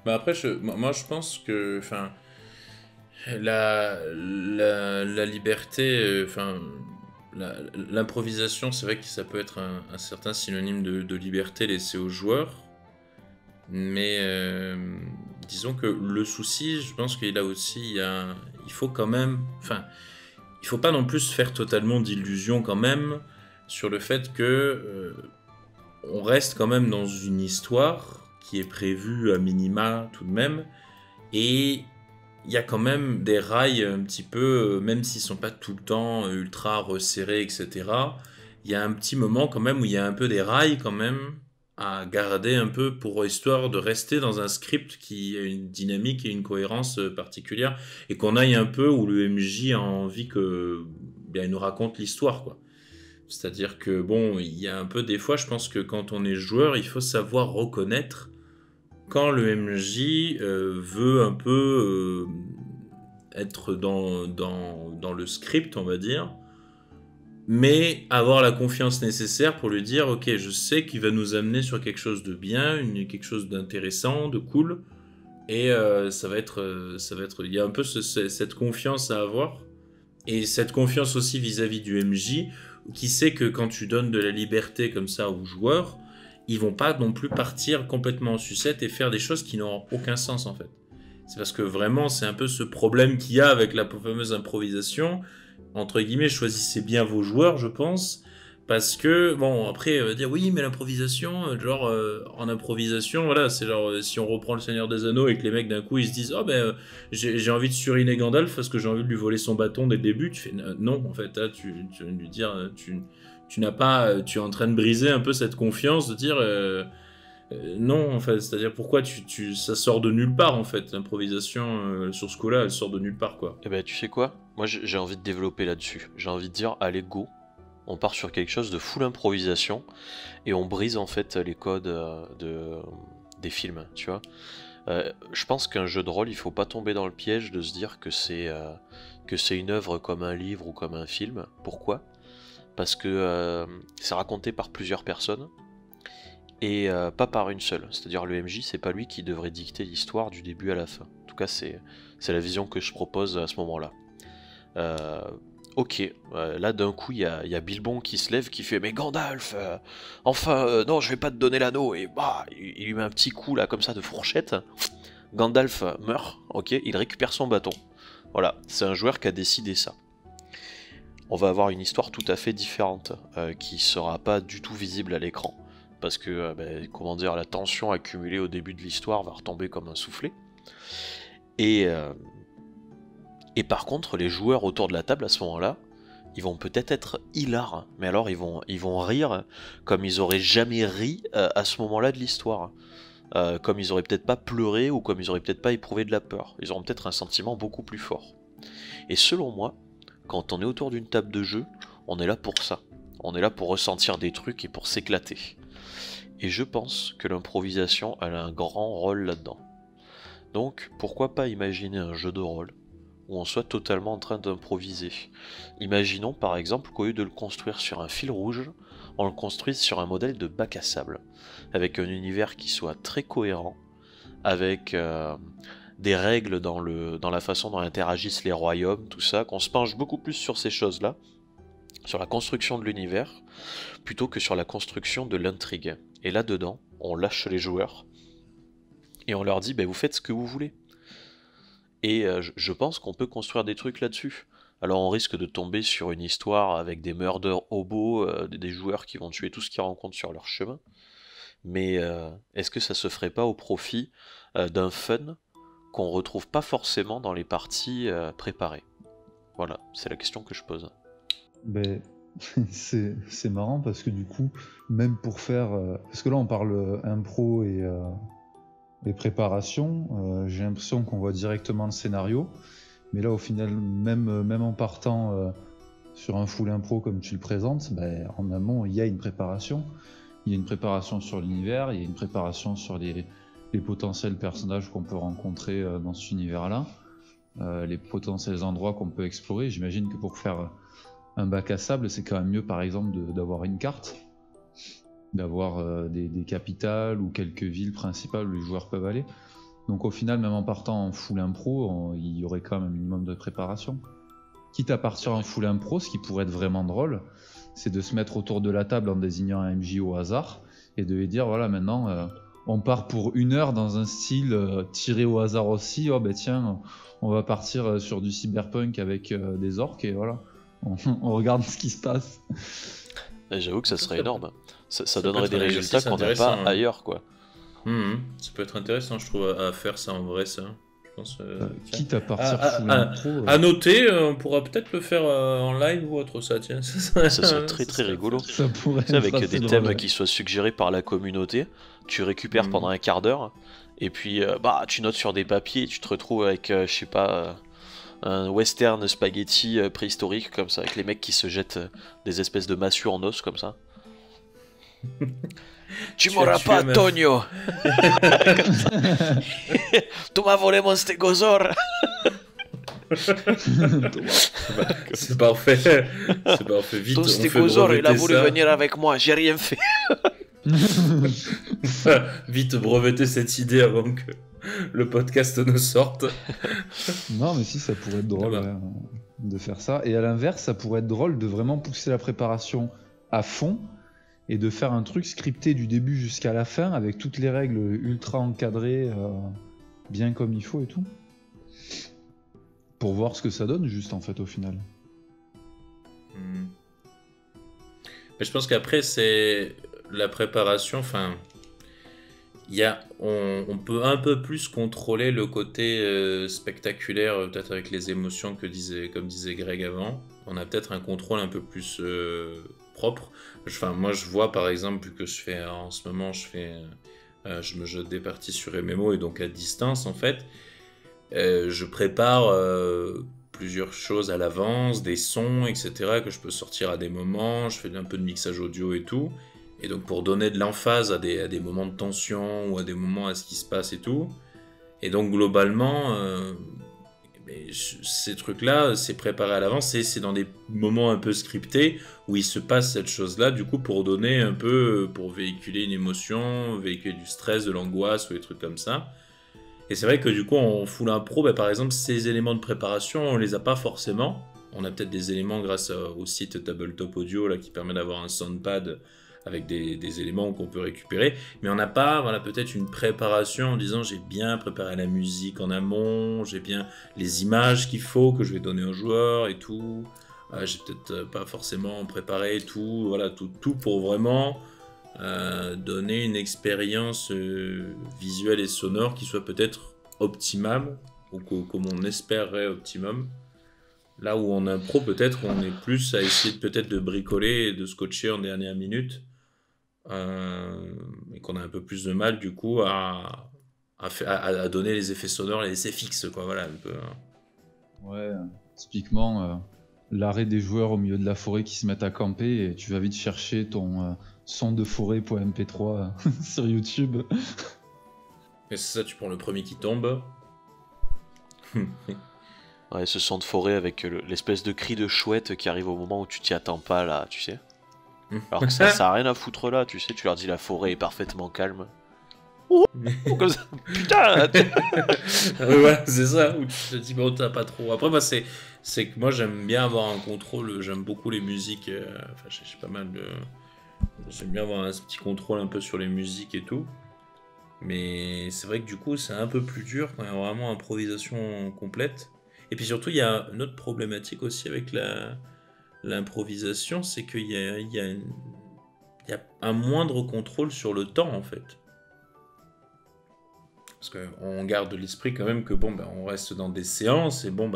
Après, moi je pense que la liberté, l'improvisation, c'est vrai que ça peut être un certain synonyme de liberté laissée aux joueurs. Mais disons que le souci, je pense qu'il a aussi, il faut quand même, enfin, il faut pas non plus se faire totalement d'illusions quand même sur le fait que on reste quand même dans une histoire qui est prévue à minima tout de même, et il y a quand même des rails un petit peu, même s'ils sont pas tout le temps ultra resserrés, etc. Il y a un petit moment quand même où il y a un peu des rails quand même à garder un peu pour histoire de rester dans un script qui a une dynamique et une cohérence particulière, et qu'on aille un peu où le MJ a envie que bien, il nous raconte l'histoire, quoi. C'est-à-dire que bon, il y a un peu des fois, je pense que quand on est joueur, il faut savoir reconnaître quand le MJ veut un peu être dans le script, on va dire, mais avoir la confiance nécessaire pour lui dire ok, je sais qu'il va nous amener sur quelque chose de bien, quelque chose d'intéressant, de cool, et ça va être, il y a un peu cette confiance à avoir, et cette confiance aussi vis-à-vis du MJ, qui sait que quand tu donnes de la liberté comme ça aux joueurs, ils vont pas non plus partir complètement en sucette et faire des choses qui n'auront aucun sens en fait. C'est parce que vraiment c'est un peu ce problème qu'il y a avec la fameuse improvisation. Entre guillemets, choisissez bien vos joueurs, je pense, parce que bon, après on va dire oui, mais l'improvisation, genre en improvisation, voilà, c'est genre si on reprend le Seigneur des Anneaux et que les mecs d'un coup ils se disent oh ben j'ai envie de suriner Gandalf parce que j'ai envie de lui voler son bâton dès le début, tu fais non en fait, là, tu vas lui dire tu n'as pas, tu es en train de briser un peu cette confiance de dire non en fait, c'est-à-dire pourquoi ça sort de nulle part en fait, l'improvisation sur ce coup-là, elle sort de nulle part quoi. Eh ben, tu sais quoi? Moi, j'ai envie de développer là-dessus. J'ai envie de dire, allez, go. On part sur quelque chose de full improvisation et on brise en fait les codes des films, tu vois. Je pense qu'un jeu de rôle, il faut pas tomber dans le piège de se dire que c'est une œuvre comme un livre ou comme un film. Pourquoi? Parce que c'est raconté par plusieurs personnes et pas par une seule. C'est-à-dire le MJ, c'est pas lui qui devrait dicter l'histoire du début à la fin. En tout cas, c'est la vision que je propose à ce moment-là. Ok, là d'un coup il y a Bilbon qui se lève, qui fait mais Gandalf, enfin non je vais pas te donner l'anneau, et bah il lui met un petit coup là comme ça de fourchette. Gandalf meurt, ok, il récupère son bâton. Voilà, c'est un joueur qui a décidé ça. On va avoir une histoire tout à fait différente, qui sera pas du tout visible à l'écran, parce que comment dire, la tension accumulée au début de l'histoire va retomber comme un soufflet. Et par contre, les joueurs autour de la table à ce moment-là, ils vont peut-être être hilars, mais alors ils vont rire comme ils auraient jamais ri à ce moment-là de l'histoire. Comme ils auraient peut-être pas pleuré ou comme ils auraient peut-être pas éprouvé de la peur. Ils auront peut-être un sentiment beaucoup plus fort. Et selon moi, quand on est autour d'une table de jeu, on est là pour ça. On est là pour ressentir des trucs et pour s'éclater. Et je pense que l'improvisation, elle a un grand rôle là-dedans. Donc, pourquoi pas imaginer un jeu de rôle où on soit totalement en train d'improviser. Imaginons par exemple qu'au lieu de le construire sur un fil rouge, on le construise sur un modèle de bac à sable, avec un univers qui soit très cohérent, avec des règles dans la façon dont interagissent les royaumes, tout ça, qu'on se penche beaucoup plus sur ces choses-là, sur la construction de l'univers, plutôt que sur la construction de l'intrigue. Et là-dedans, on lâche les joueurs, et on leur dit, vous faites ce que vous voulez. Et je pense qu'on peut construire des trucs là-dessus. Alors on risque de tomber sur une histoire avec des murder hobos, des joueurs qui vont tuer tout ce qu'ils rencontrent sur leur chemin. Mais est-ce que ça se ferait pas au profit d'un fun qu'on retrouve pas forcément dans les parties préparées? Voilà, c'est la question que je pose. C'est marrant parce que du coup, même pour faire... parce que là on parle impro et préparation, j'ai l'impression qu'on voit directement le scénario, mais là au final, même en partant sur un full impro comme tu le présentes, en amont il y a une préparation. Il y a une préparation sur l'univers, il y a une préparation sur les potentiels personnages qu'on peut rencontrer dans cet univers-là, les potentiels endroits qu'on peut explorer. J'imagine que pour faire un bac à sable, c'est quand même mieux par exemple d'avoir une carte, d'avoir des capitales ou quelques villes principales où les joueurs peuvent aller. Donc au final, même en partant en full impro, il y aurait quand même un minimum de préparation. Quitte à partir en full impro, ce qui pourrait être vraiment drôle, c'est de se mettre autour de la table en désignant un MJ au hasard et de lui dire voilà, maintenant on part pour 1 heure dans un style tiré au hasard aussi. Oh ben tiens, on va partir sur du cyberpunk avec des orques et voilà. On regarde ce qui se passe. Et j'avoue que ça serait énorme. Ça peut donnerait être des un résultats exercice qu'on n'a intéressant, pas hein. ailleurs, quoi. Ça peut être intéressant, je trouve, à faire ça en vrai, ça. Je pense, tiens. Quitte à partir À, full à- impro. à noter, on pourra peut-être le faire en live ou autre, ça, tiens. Ça serait très très rigolo. Ça pourrait Tu sais, avec être assez des drôle. thèmes qui soient suggérés par la communauté, tu récupères pendant un quart d'heure, et puis bah tu notes sur des papiers, tu te retrouves avec, je sais pas, un western spaghetti préhistorique comme ça, avec les mecs qui se jettent des espèces de massues en os comme ça. Tu m'auras as tué pas, ma- Tonio. Tu m'as volé mon stégosaure. C'est parfait. C'est parfait. Vite, Ton on fait stégosaure, il a breveter voulu ça. venir avec moi, j'ai rien fait. Vite breveter cette idée avant que le podcast ne sorte. Non, mais si, ça pourrait être drôle Ah bah. ouais, de faire ça. Et à l'inverse, ça pourrait être drôle de vraiment pousser la préparation à fond et de faire un truc scripté du début jusqu'à la fin avec toutes les règles ultra encadrées, bien comme il faut et tout. Pour voir ce que ça donne, juste en fait, au final. Mais je pense qu'après, c'est la préparation. Enfin, on peut un peu plus contrôler le côté spectaculaire, peut-être avec les émotions comme disait Greg avant. On a peut-être un contrôle un peu plus propre. Enfin, moi, je vois par exemple, vu que en ce moment, je me jette des parties sur MMO et donc à distance en fait. Je prépare plusieurs choses à l'avance, des sons, etc. que je peux sortir à des moments. Je fais un peu de mixage audio et tout. Et donc pour donner de l'emphase à des moments de tension ou à des moments à ce qui se passe et tout. Et donc globalement, ces trucs-là, c'est préparé à l'avance et c'est dans des moments un peu scriptés où il se passe cette chose-là, du coup pour donner un peu, pour véhiculer une émotion, véhiculer du stress, de l'angoisse ou des trucs comme ça. Et c'est vrai que du coup, en full impro, par exemple, ces éléments de préparation, on les a pas forcément. On a peut-être des éléments grâce au site Tabletop Audio là, qui permet d'avoir un soundpad avec des éléments qu'on peut récupérer. Mais on n'a pas peut-être une préparation en disant j'ai bien préparé la musique en amont, j'ai bien les images qu'il faut, que je vais donner aux joueurs et tout. J'ai peut-être pas forcément préparé tout, voilà, tout pour vraiment... donner une expérience visuelle et sonore qui soit peut-être optimale ou comme on espérerait optimum. Là où en impro peut-être on est plus à essayer peut-être de bricoler et de scotcher en dernière minute et qu'on a un peu plus de mal du coup à donner les effets sonores, les effets fixes quoi, voilà un peu. Ouais, typiquement l'arrêt des joueurs au milieu de la forêt qui se mettent à camper et tu vas vite chercher ton son de forêt.mp3 sur YouTube. Et c'est ça, tu prends le premier qui tombe. Ouais, ce son de forêt avec l'espèce de cri de chouette qui arrive au moment où tu t'y attends pas, là, tu sais. Alors que ça a rien à foutre là, tu sais, tu leur dis la forêt est parfaitement calme. Oh, comme ça. Putain. Ouais, c'est ça, où tu te dis, bon, t'as pas trop. Après, moi, c'est que moi, j'aime bien avoir un contrôle, j'aime beaucoup les musiques, enfin, j'ai pas mal de... J'aime bien avoir un petit contrôle un peu sur les musiques et tout. Mais c'est vrai que du coup, c'est un peu plus dur quand il y a vraiment improvisation complète. Et puis surtout, il y a une autre problématique aussi avec l'improvisation, c'est qu'il y a un moindre contrôle sur le temps, en fait. Parce qu'on garde l'esprit quand même que bon, on reste dans des séances et bon,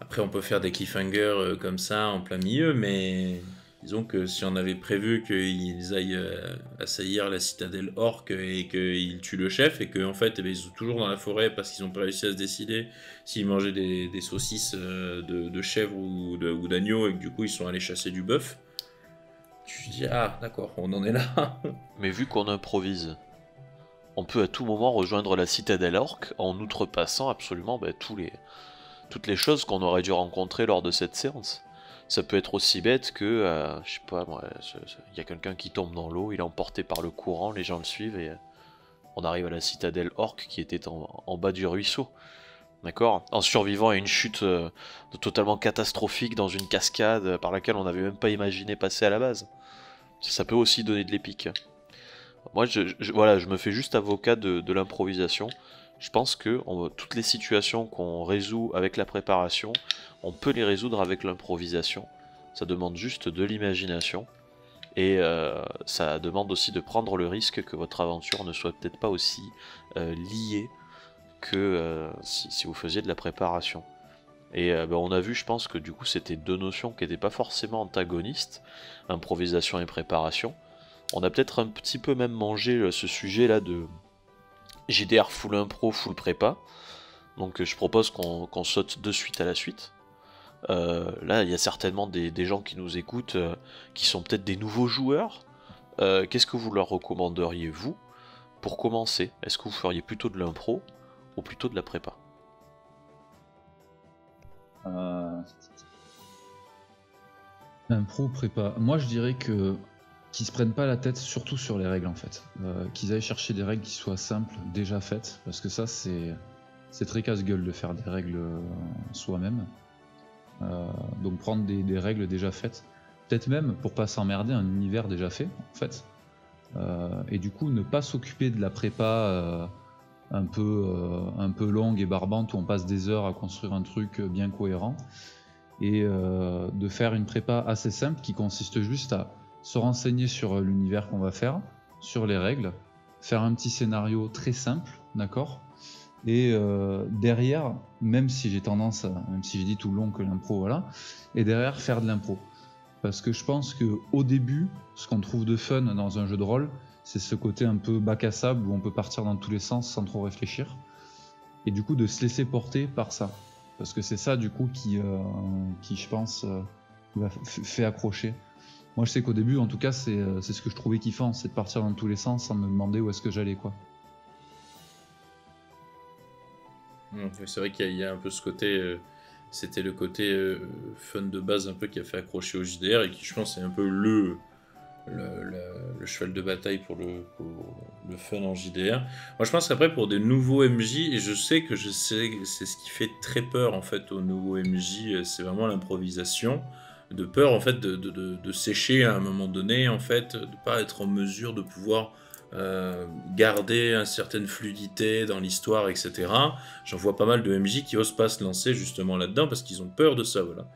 après on peut faire des cliffhangers comme ça en plein milieu, mais disons que si on avait prévu qu'ils aillent assaillir la citadelle orque et qu'ils tuent le chef et qu'en fait ils sont toujours dans la forêt parce qu'ils n'ont pas réussi à se décider s'ils mangeaient des saucisses de chèvre ou d'agneau et que du coup ils sont allés chasser du bœuf, tu te dis ah d'accord, on en est là. Mais vu qu'on improvise, on peut à tout moment rejoindre la citadelle orque en outrepassant absolument toutes les choses qu'on aurait dû rencontrer lors de cette séance. Ça peut être aussi bête que, je sais pas moi, il y a quelqu'un qui tombe dans l'eau, il est emporté par le courant, les gens le suivent et on arrive à la citadelle orque qui était en bas du ruisseau. D'accord ? En survivant à une chute totalement catastrophique dans une cascade par laquelle on n'avait même pas imaginé passer à la base. Ça peut aussi donner de l'épique. Moi, voilà, je me fais juste avocat de l'improvisation. Je pense que toutes les situations qu'on résout avec la préparation, on peut les résoudre avec l'improvisation. Ça demande juste de l'imagination. Et ça demande aussi de prendre le risque que votre aventure ne soit peut-être pas aussi liée que si vous faisiez de la préparation. Et on a vu, je pense que du coup c'était deux notions qui n'étaient pas forcément antagonistes, improvisation et préparation. On a peut-être un petit peu même mangé ce sujet là de JDR full impro, full prépa. Donc je propose qu'on saute de suite à la suite. Là il y a certainement des gens qui nous écoutent qui sont peut-être des nouveaux joueurs. Qu'est-ce que vous leur recommanderiez vous pour commencer? Est-ce que vous feriez plutôt de l'impro ou plutôt de la prépa? Impro, prépa. Moi, je dirais que qu'ils se prennent pas la tête, surtout sur les règles en fait. Qu'ils aillent chercher des règles qui soient simples, déjà faites, parce que ça, c'est très casse-gueule de faire des règles soi-même. Donc prendre des règles déjà faites, peut-être même pour pas s'emmerder, un univers déjà fait en fait. Et du coup, ne pas s'occuper de la prépa un peu longue et barbante où on passe des heures à construire un truc bien cohérent. Et de faire une prépa assez simple qui consiste juste à se renseigner sur l'univers qu'on va faire, sur les règles, faire un petit scénario très simple, d'accord? Et derrière, même si j'ai dit tout le long que l'impro, voilà, et derrière faire de l'impro. Parce que je pense qu'au début, ce qu'on trouve de fun dans un jeu de rôle, c'est ce côté un peu bac à sable où on peut partir dans tous les sens sans trop réfléchir. Et du coup, de se laisser porter par ça. Parce que c'est ça, du coup, qui je pense, fait accrocher. Moi, je sais qu'au début, en tout cas, c'est ce que je trouvais kiffant, c'est de partir dans tous les sens sans me demander où est-ce que j'allais, quoi. C'est vrai qu'il y a un peu ce côté... c'était le côté fun de base un peu qui a fait accrocher au JDR et qui, je pense, est un peu le cheval de bataille pour le fun en JDR. Moi, je pense qu'après, pour des nouveaux MJ, et c'est ce qui fait très peur, en fait, aux nouveaux MJ, c'est vraiment l'improvisation. De peur, en fait, de sécher à un moment donné, en fait, de pas être en mesure de pouvoir garder une certaine fluidité dans l'histoire, etc. J'en vois pas mal de MJ qui osent pas se lancer justement là-dedans parce qu'ils ont peur de ça, voilà.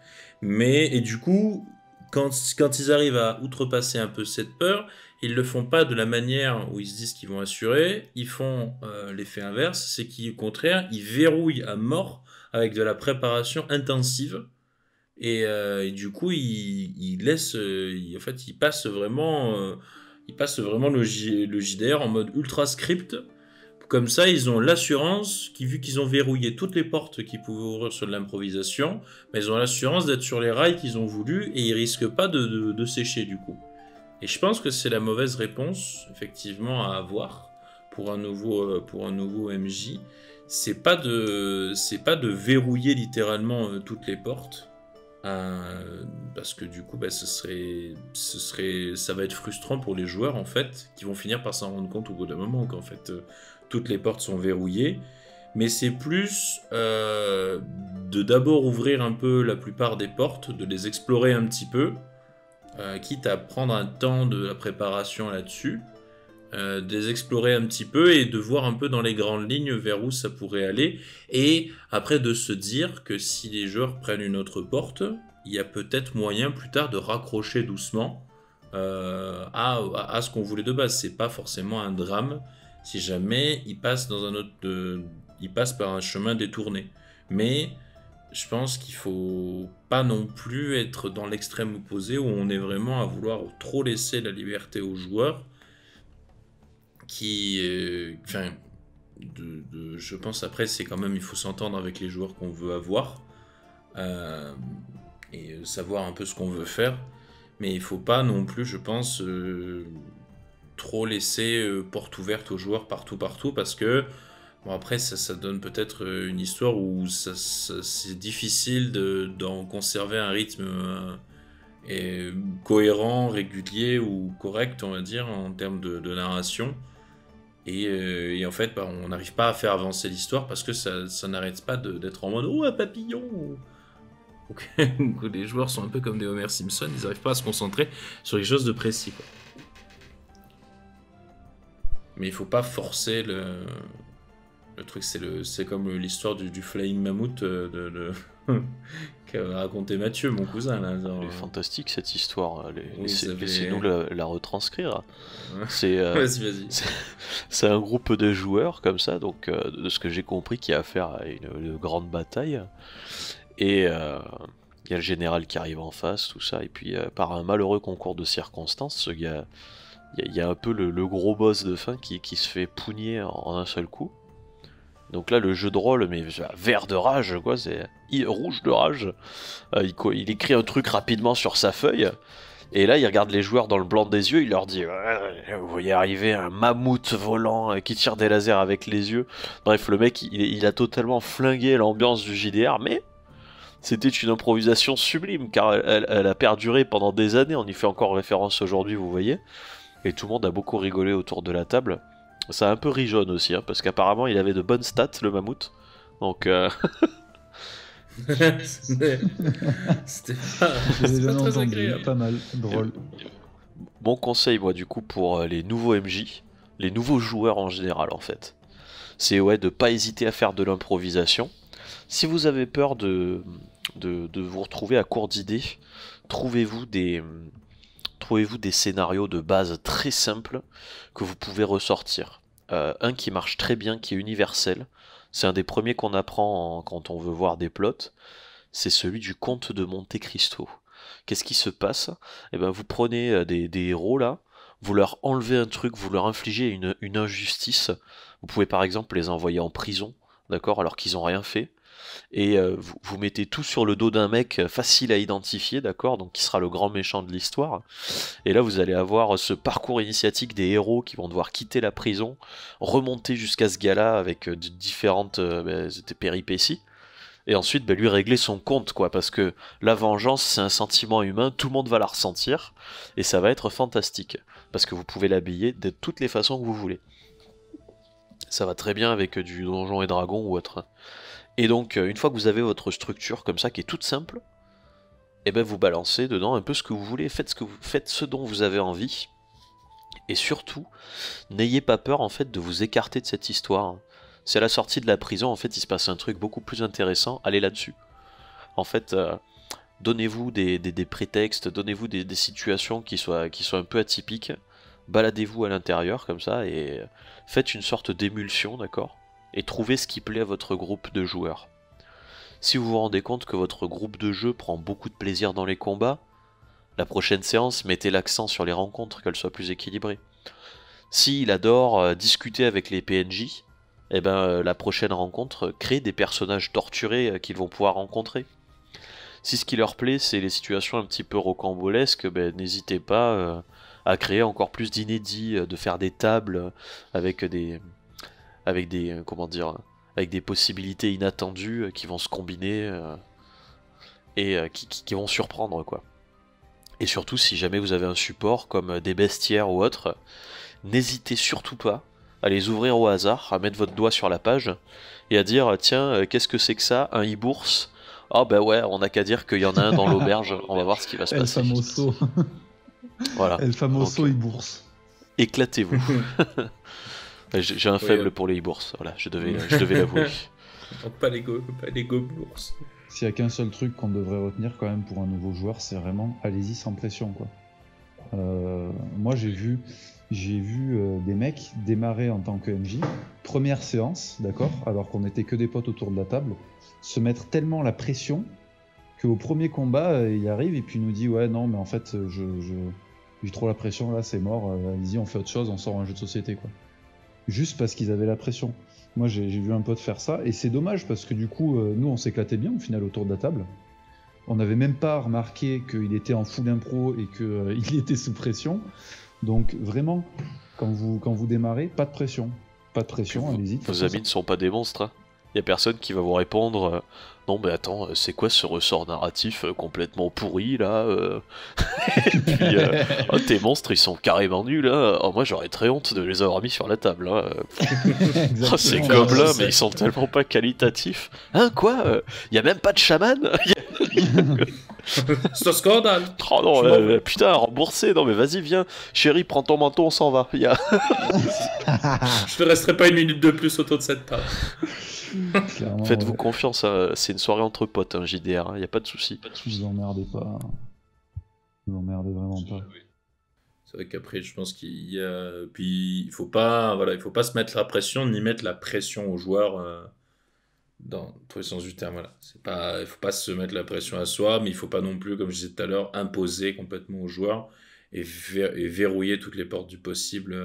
Et du coup, quand ils arrivent à outrepasser un peu cette peur, ils le font pas de la manière où ils se disent qu'ils vont assurer, ils font l'effet inverse, c'est qu'au contraire, ils verrouillent à mort avec de la préparation intensive. Et du coup, ils laissent, en fait, ils passent vraiment le JDR en mode ultra script. Comme ça, ils ont l'assurance, vu qu'ils ont verrouillé toutes les portes qu'ils pouvaient ouvrir sur de l'improvisation, mais ils ont l'assurance d'être sur les rails qu'ils ont voulu et ils risquent pas de sécher du coup. Et je pense que c'est la mauvaise réponse, effectivement, à avoir pour un nouveau MJ. C'est pas de verrouiller littéralement toutes les portes. Parce que du coup ça va être frustrant pour les joueurs en fait qui vont finir par s'en rendre compte au bout d'un moment qu'en fait toutes les portes sont verrouillées, mais c'est plus de d'abord ouvrir un peu la plupart des portes, de les explorer un petit peu, quitte à prendre un temps de la préparation là-dessus, de les explorer un petit peu et de voir un peu dans les grandes lignes vers où ça pourrait aller, et après de se dire que si les joueurs prennent une autre porte, il y a peut-être moyen plus tard de raccrocher doucement à ce qu'on voulait de base. C'est pas forcément un drame si jamais ils passent ils passent par un chemin détourné. Mais je pense qu'il faut pas non plus être dans l'extrême opposé où on est vraiment à vouloir trop laisser la liberté aux joueurs je pense après c'est quand même il faut s'entendre avec les joueurs qu'on veut avoir et savoir un peu ce qu'on veut faire, mais il faut pas non plus, je pense, trop laisser porte ouverte aux joueurs partout parce que bon après ça donne peut-être une histoire où c'est difficile d'en conserver un rythme cohérent, régulier ou correct, on va dire, en termes de narration. Et en fait, on n'arrive pas à faire avancer l'histoire parce que ça n'arrête pas d'être en mode « Oh, un papillon !» Les joueurs sont un peu comme des Homer Simpson, ils n'arrivent pas à se concentrer sur quelque chose de précis, quoi. Mais il faut pas forcer le truc. C'est comme l'histoire du Flying Mammouth qu'a raconté Mathieu, mon cousin. Là, Elle est fantastique cette histoire. Oui, Laissez-nous la retranscrire. Vas-y. C'est un groupe de joueurs comme ça, donc de ce que j'ai compris, qui a affaire à une grande bataille. Et il y a le général qui arrive en face, tout ça. Et puis par un malheureux concours de circonstances, il y a un peu le gros boss de fin qui se fait pougner en un seul coup. Donc là, le jeu de rôle, mais vert de rage, quoi, c'est rouge de rage. Il écrit un truc rapidement sur sa feuille, et là, il regarde les joueurs dans le blanc des yeux, il leur dit vous voyez arriver un mammouth volant qui tire des lasers avec les yeux. Bref, le mec, il a totalement flingué l'ambiance du JDR, mais c'était une improvisation sublime, car elle a perduré pendant des années, on y fait encore référence aujourd'hui, vous voyez, et tout le monde a beaucoup rigolé autour de la table. Ça a un peu ri jaune aussi, hein, parce qu'apparemment il avait de bonnes stats, le mammouth. Donc C'était pas très agréable. Pas mal, drôle. Mon conseil, moi, du coup, pour les nouveaux MJ, les nouveaux joueurs en général, en fait, c'est de pas hésiter à faire de l'improvisation. Si vous avez peur de vous retrouver à court d'idées, trouvez-vous des scénarios de base très simples que vous pouvez ressortir. Un qui marche très bien, qui est universel, c'est un des premiers qu'on apprend quand on veut voir des plots, c'est celui du comte de Monte Cristo. Qu'est-ce qui se passe ? Vous prenez des héros là, vous leur enlevez un truc, vous leur infligez une injustice, vous pouvez par exemple les envoyer en prison, d'accord, alors qu'ils n'ont rien fait, et vous mettez tout sur le dos d'un mec facile à identifier, d'accord, donc qui sera le grand méchant de l'histoire, et là vous allez avoir ce parcours initiatique des héros qui vont devoir quitter la prison, remonter jusqu'à ce gars-là avec différentes péripéties, et ensuite lui régler son compte, quoi, parce que la vengeance c'est un sentiment humain, tout le monde va la ressentir, et ça va être fantastique, parce que vous pouvez l'habiller de toutes les façons que vous voulez. Ça va très bien avec du Donjons et Dragons ou autre. Et donc, une fois que vous avez votre structure comme ça, qui est toute simple, vous balancez dedans un peu ce que vous voulez, faites ce dont vous avez envie, et surtout, n'ayez pas peur en fait de vous écarter de cette histoire. C'est à la sortie de la prison, en fait, il se passe un truc beaucoup plus intéressant, allez là-dessus. En fait, donnez-vous des prétextes, donnez-vous des situations qui soient un peu atypiques, baladez-vous à l'intérieur comme ça, et faites une sorte d'émulsion, d'accord ? Et trouvez ce qui plaît à votre groupe de joueurs. Si vous vous rendez compte que votre groupe de jeu prend beaucoup de plaisir dans les combats, la prochaine séance, mettez l'accent sur les rencontres, qu'elles soient plus équilibrées. S'il adore discuter avec les PNJ, la prochaine rencontre, crée des personnages torturés qu'ils vont pouvoir rencontrer. Si ce qui leur plaît, c'est les situations un petit peu rocambolesques, n'hésitez pas à créer encore plus d'inédits, de faire des tables avec des possibilités inattendues qui vont se combiner et qui vont surprendre, quoi. Et surtout, si jamais vous avez un support comme des bestiaires ou autre, n'hésitez surtout pas à les ouvrir au hasard, à mettre votre doigt sur la page et à dire tiens, qu'est-ce que c'est que ça, un e-bourse? Ah ouais, on n'a qu'à dire qu'il y en a un dans l'auberge, on va voir ce qui va se passer. El famoso. Voilà. El famoso e-bourse. Éclatez-vous. J'ai un faible pour les e-bourses, voilà, je devais l'avouer. Pas les go-bourses. S'il n'y a qu'un seul truc qu'on devrait retenir quand même pour un nouveau joueur, c'est vraiment allez-y sans pression, quoi. Moi j'ai vu des mecs démarrer en tant que MJ, première séance, d'accord, alors qu'on était que des potes autour de la table, se mettre tellement la pression qu'au premier combat il arrive et puis il nous dit ouais non mais en fait j'ai trop la pression là, c'est mort, allez-y on fait autre chose, on sort un jeu de société, quoi. Juste parce qu'ils avaient la pression. Moi j'ai vu un pote faire ça et c'est dommage parce que du coup nous on s'éclatait bien au final autour de la table. On n'avait même pas remarqué qu'il était en full impro et qu'il était sous pression. Donc vraiment, quand vous démarrez, pas de pression. Pas de pression, allez-y. Vos amis ne sont pas des monstres, hein. y a personne qui va vous répondre non mais attends, c'est quoi ce ressort narratif complètement pourri là Et puis oh, tes monstres ils sont carrément nuls là. Oh, moi j'aurais très honte de les avoir mis sur la table hein. Oh, ces Exactement. gobelins mais ils sont tellement pas qualitatifs. Hein quoi y a même pas de chaman. C'est un scandale. Oh non, Je m'en vais. putain, remboursé. Non mais vas-y, viens. Chérie, prends ton manteau, on s'en va. Je ne resterai pas une minute de plus autour de cette table. Clairement, Faites-vous ouais. confiance, hein, c'est une soirée entre potes, hein, JDR, y a pas de souci. Vous emmerdez pas. Vous emmerdez vraiment pas. C'est vrai qu'après, je pense qu'il y a... Puis, il faut pas se mettre la pression, ni mettre la pression aux joueurs dans tous les sens du terme. Voilà. Il faut pas se mettre la pression à soi, mais il faut pas non plus, comme je disais tout à l'heure, imposer complètement aux joueurs et verrouiller toutes les portes du possible.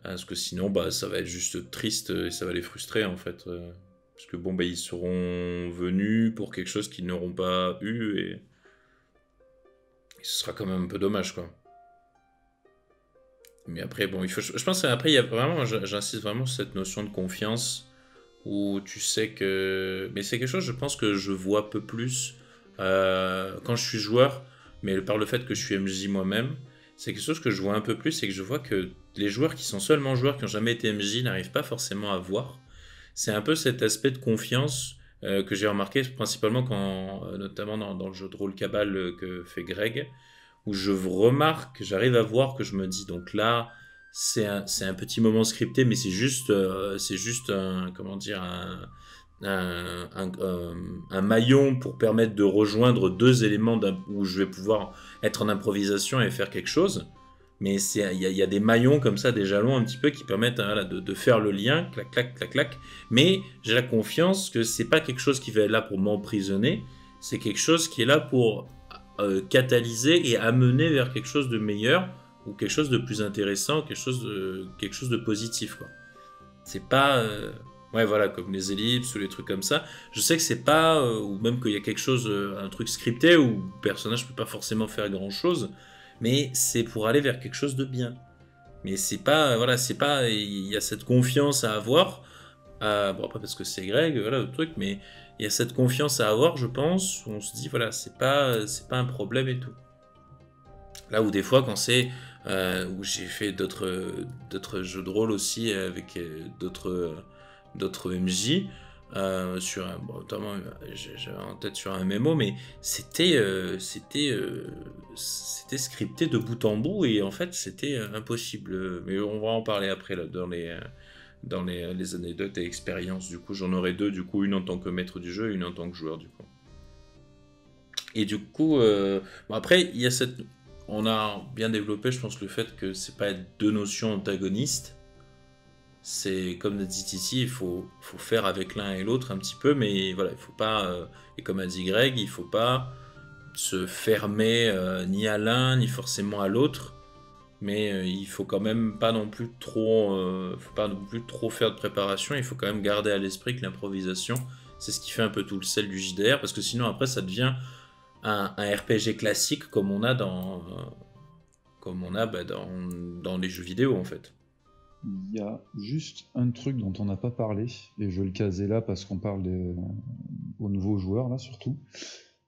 Parce que sinon, bah, ça va être juste triste et ça va les frustrer, en fait. Parce que, bon, bah, ils seront venus pour quelque chose qu'ils n'auront pas eu et ce sera quand même un peu dommage, quoi. Mais après, bon, je pense qu'après, il y a vraiment, j'insiste vraiment sur cette notion de confiance où tu sais que. Mais c'est quelque chose, je pense que je vois un peu plus quand je suis joueur, mais par le fait que je suis MJ moi-même, c'est quelque chose que je vois un peu plus, c'est que je vois que les joueurs qui sont seulement joueurs, qui n'ont jamais été MJ, n'arrivent pas forcément à voir. C'est un peu cet aspect de confiance que j'ai remarqué principalement notamment dans le jeu de rôle Cabal que fait Greg, où je remarque, j'arrive à voir que je me dis, donc là, c'est un petit moment scripté, mais c'est juste un, comment dire, un maillon pour permettre de rejoindre deux éléments où je vais pouvoir être en improvisation et faire quelque chose. Mais il y a des maillons comme ça, des jalons un petit peu qui permettent voilà, de faire le lien, clac, clac, clac, clac. Mais j'ai la confiance que c'est pas quelque chose qui va être là pour m'emprisonner, c'est quelque chose qui est là pour catalyser et amener vers quelque chose de meilleur ou quelque chose de plus intéressant, quelque chose de positif, quoi. C'est pas ouais, voilà, comme les ellipses ou les trucs comme ça. Je sais que c'est pas ou même qu'il y a quelque chose un truc scripté où le personnage peut pas forcément faire grand chose, mais c'est pour aller vers quelque chose de bien. Mais c'est pas voilà, c'est pas il y a cette confiance à avoir. Bon, après parce que c'est Greg, voilà le truc, mais il y a cette confiance à avoir, je pense, où on se dit voilà, c'est pas un problème et tout. Là où des fois quand c'est où j'ai fait d'autres jeux de rôle aussi avec d'autres MJ notamment j'avais en tête sur un MMO, mais c'était scripté de bout en bout et en fait c'était impossible. Mais on va en parler après là, dans les anecdotes et expériences. Du coup j'en aurai deux, du coup une en tant que maître du jeu et une en tant que joueur du coup. Et du coup bon, après il y a on a bien développé, je pense, le fait que c'est pas deux notions antagonistes. C'est comme l'a dit Titi, il faut faire avec l'un et l'autre un petit peu, mais voilà, il faut pas, et comme a dit Greg, il faut pas se fermer ni à l'un ni forcément à l'autre, mais il faut quand même pas non plus faut pas non plus trop faire de préparation. Il faut quand même garder à l'esprit que l'improvisation, c'est ce qui fait un peu tout le sel du JDR, parce que sinon après ça devient un RPG classique comme on a dans les jeux vidéo en fait. Il y a juste un truc dont on n'a pas parlé, et je vais le caser là parce qu'on parle aux nouveaux joueurs là surtout.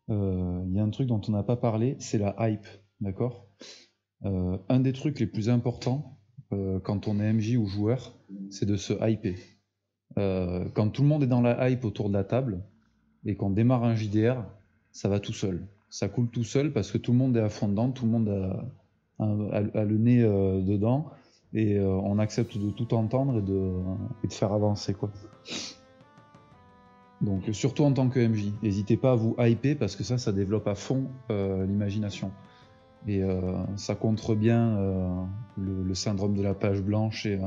Il y a un truc dont on n'a pas parlé, c'est la hype, d'accord ? Un des trucs les plus importants quand on est MJ ou joueur, c'est de se hyper. Quand tout le monde est dans la hype autour de la table et qu'on démarre un JDR, ça va tout seul. Ça coule tout seul parce que tout le monde est à fond dedans, tout le monde a le nez dedans. Et on accepte de tout entendre et de faire avancer, quoi. Donc surtout en tant que MJ, n'hésitez pas à vous hyper parce que ça développe à fond l'imagination. Et ça contre bien le syndrome de la page blanche et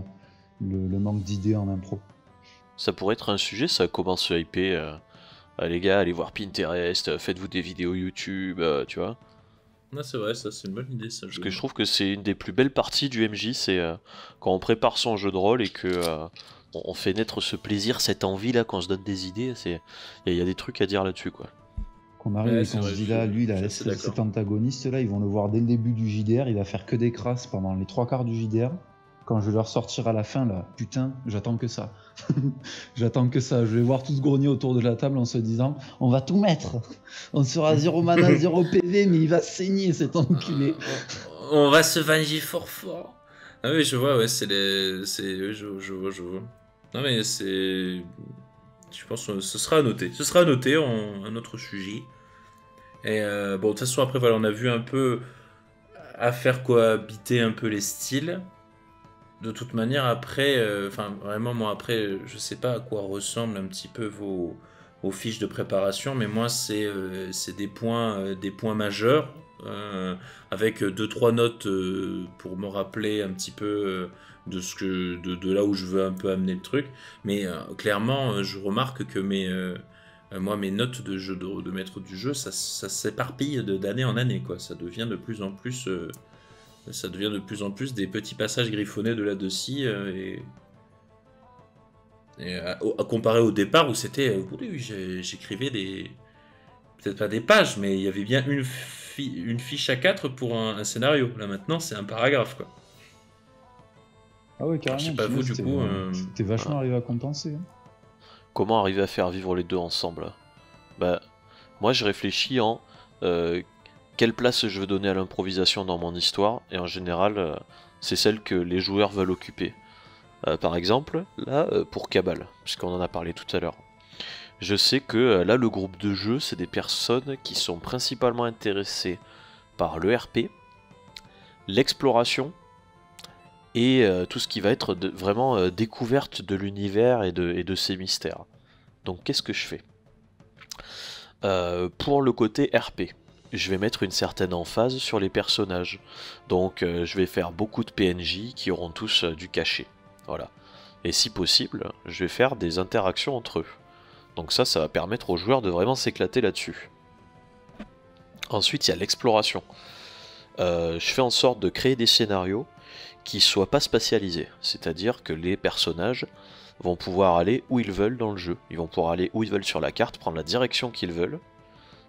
le manque d'idées en impro. Ça pourrait être un sujet, ça commence à se hyper. Les gars, allez voir Pinterest, faites-vous des vidéos YouTube, tu vois. Ah, c'est vrai, ça c'est une bonne idée. Ça, Parce que je trouve que c'est une des plus belles parties du MJ, c'est quand on prépare son jeu de rôle et que on fait naître ce plaisir, cette envie là, quand on se donne des idées, il y a des trucs à dire là-dessus, quoi. Qu'on arrive et qu'on se dit là, lui, cet antagoniste là, ils vont le voir dès le début du JDR, il va faire que des crasses pendant les 3 quarts du JDR. quand je vais leur sortir à la fin, là, putain, j'attends que ça. J'attends que ça. Je vais voir tous grogner autour de la table en se disant, on va tout mettre. On sera 0 mana, 0 PV, mais il va saigner cet enculé. On va se venger fort. Ah oui, je vois, ouais, je vois. Non mais c'est... Je pense que ce sera à noter. Ce sera à noter, un autre sujet. Et bon, de toute façon, après, voilà, on a vu un peu à faire cohabiter un peu les styles. De toute manière, après, vraiment, moi, après, je sais pas à quoi ressemblent un petit peu vos fiches de préparation, mais moi, c'est des points majeurs, avec 2-3 notes pour me rappeler un petit peu de là où je veux un peu amener le truc. Mais clairement, je remarque que moi, mes notes de maître du jeu, ça s'éparpille d'année en année, quoi. Ça devient de plus en plus... ça devient de plus en plus des petits passages griffonnés de là-dessus, à comparer au départ où c'était... oui, j'écrivais peut-être pas des pages, mais il y avait bien une fiche à 4 pour un scénario. Là maintenant, c'est un paragraphe, quoi. Ah ouais, carrément. Alors, je sais pas vous, du coup... T'es vachement arrivé à compenser. Hein. Comment arriver à faire vivre les deux ensemble? Bah, moi je réfléchis en quelle place je veux donner à l'improvisation dans mon histoire, et en général, c'est celle que les joueurs veulent occuper. Par exemple, là, pour Cabal, puisqu'on en a parlé tout à l'heure. Je sais que là, le groupe de jeu, c'est des personnes qui sont principalement intéressées par le RP, l'exploration, et tout ce qui va être vraiment découverte de l'univers et de ses mystères. Donc qu'est-ce que je fais? Pour le côté RP, je vais mettre une certaine emphase sur les personnages. Donc je vais faire beaucoup de PNJ qui auront tous du cachet. Voilà. Et si possible, je vais faire des interactions entre eux. Donc ça va permettre aux joueurs de vraiment s'éclater là-dessus. Ensuite, il y a l'exploration. Je fais en sorte de créer des scénarios qui soient pas spatialisés. C'est-à-dire que les personnages vont pouvoir aller où ils veulent dans le jeu. Ils vont pouvoir aller où ils veulent sur la carte, prendre la direction qu'ils veulent.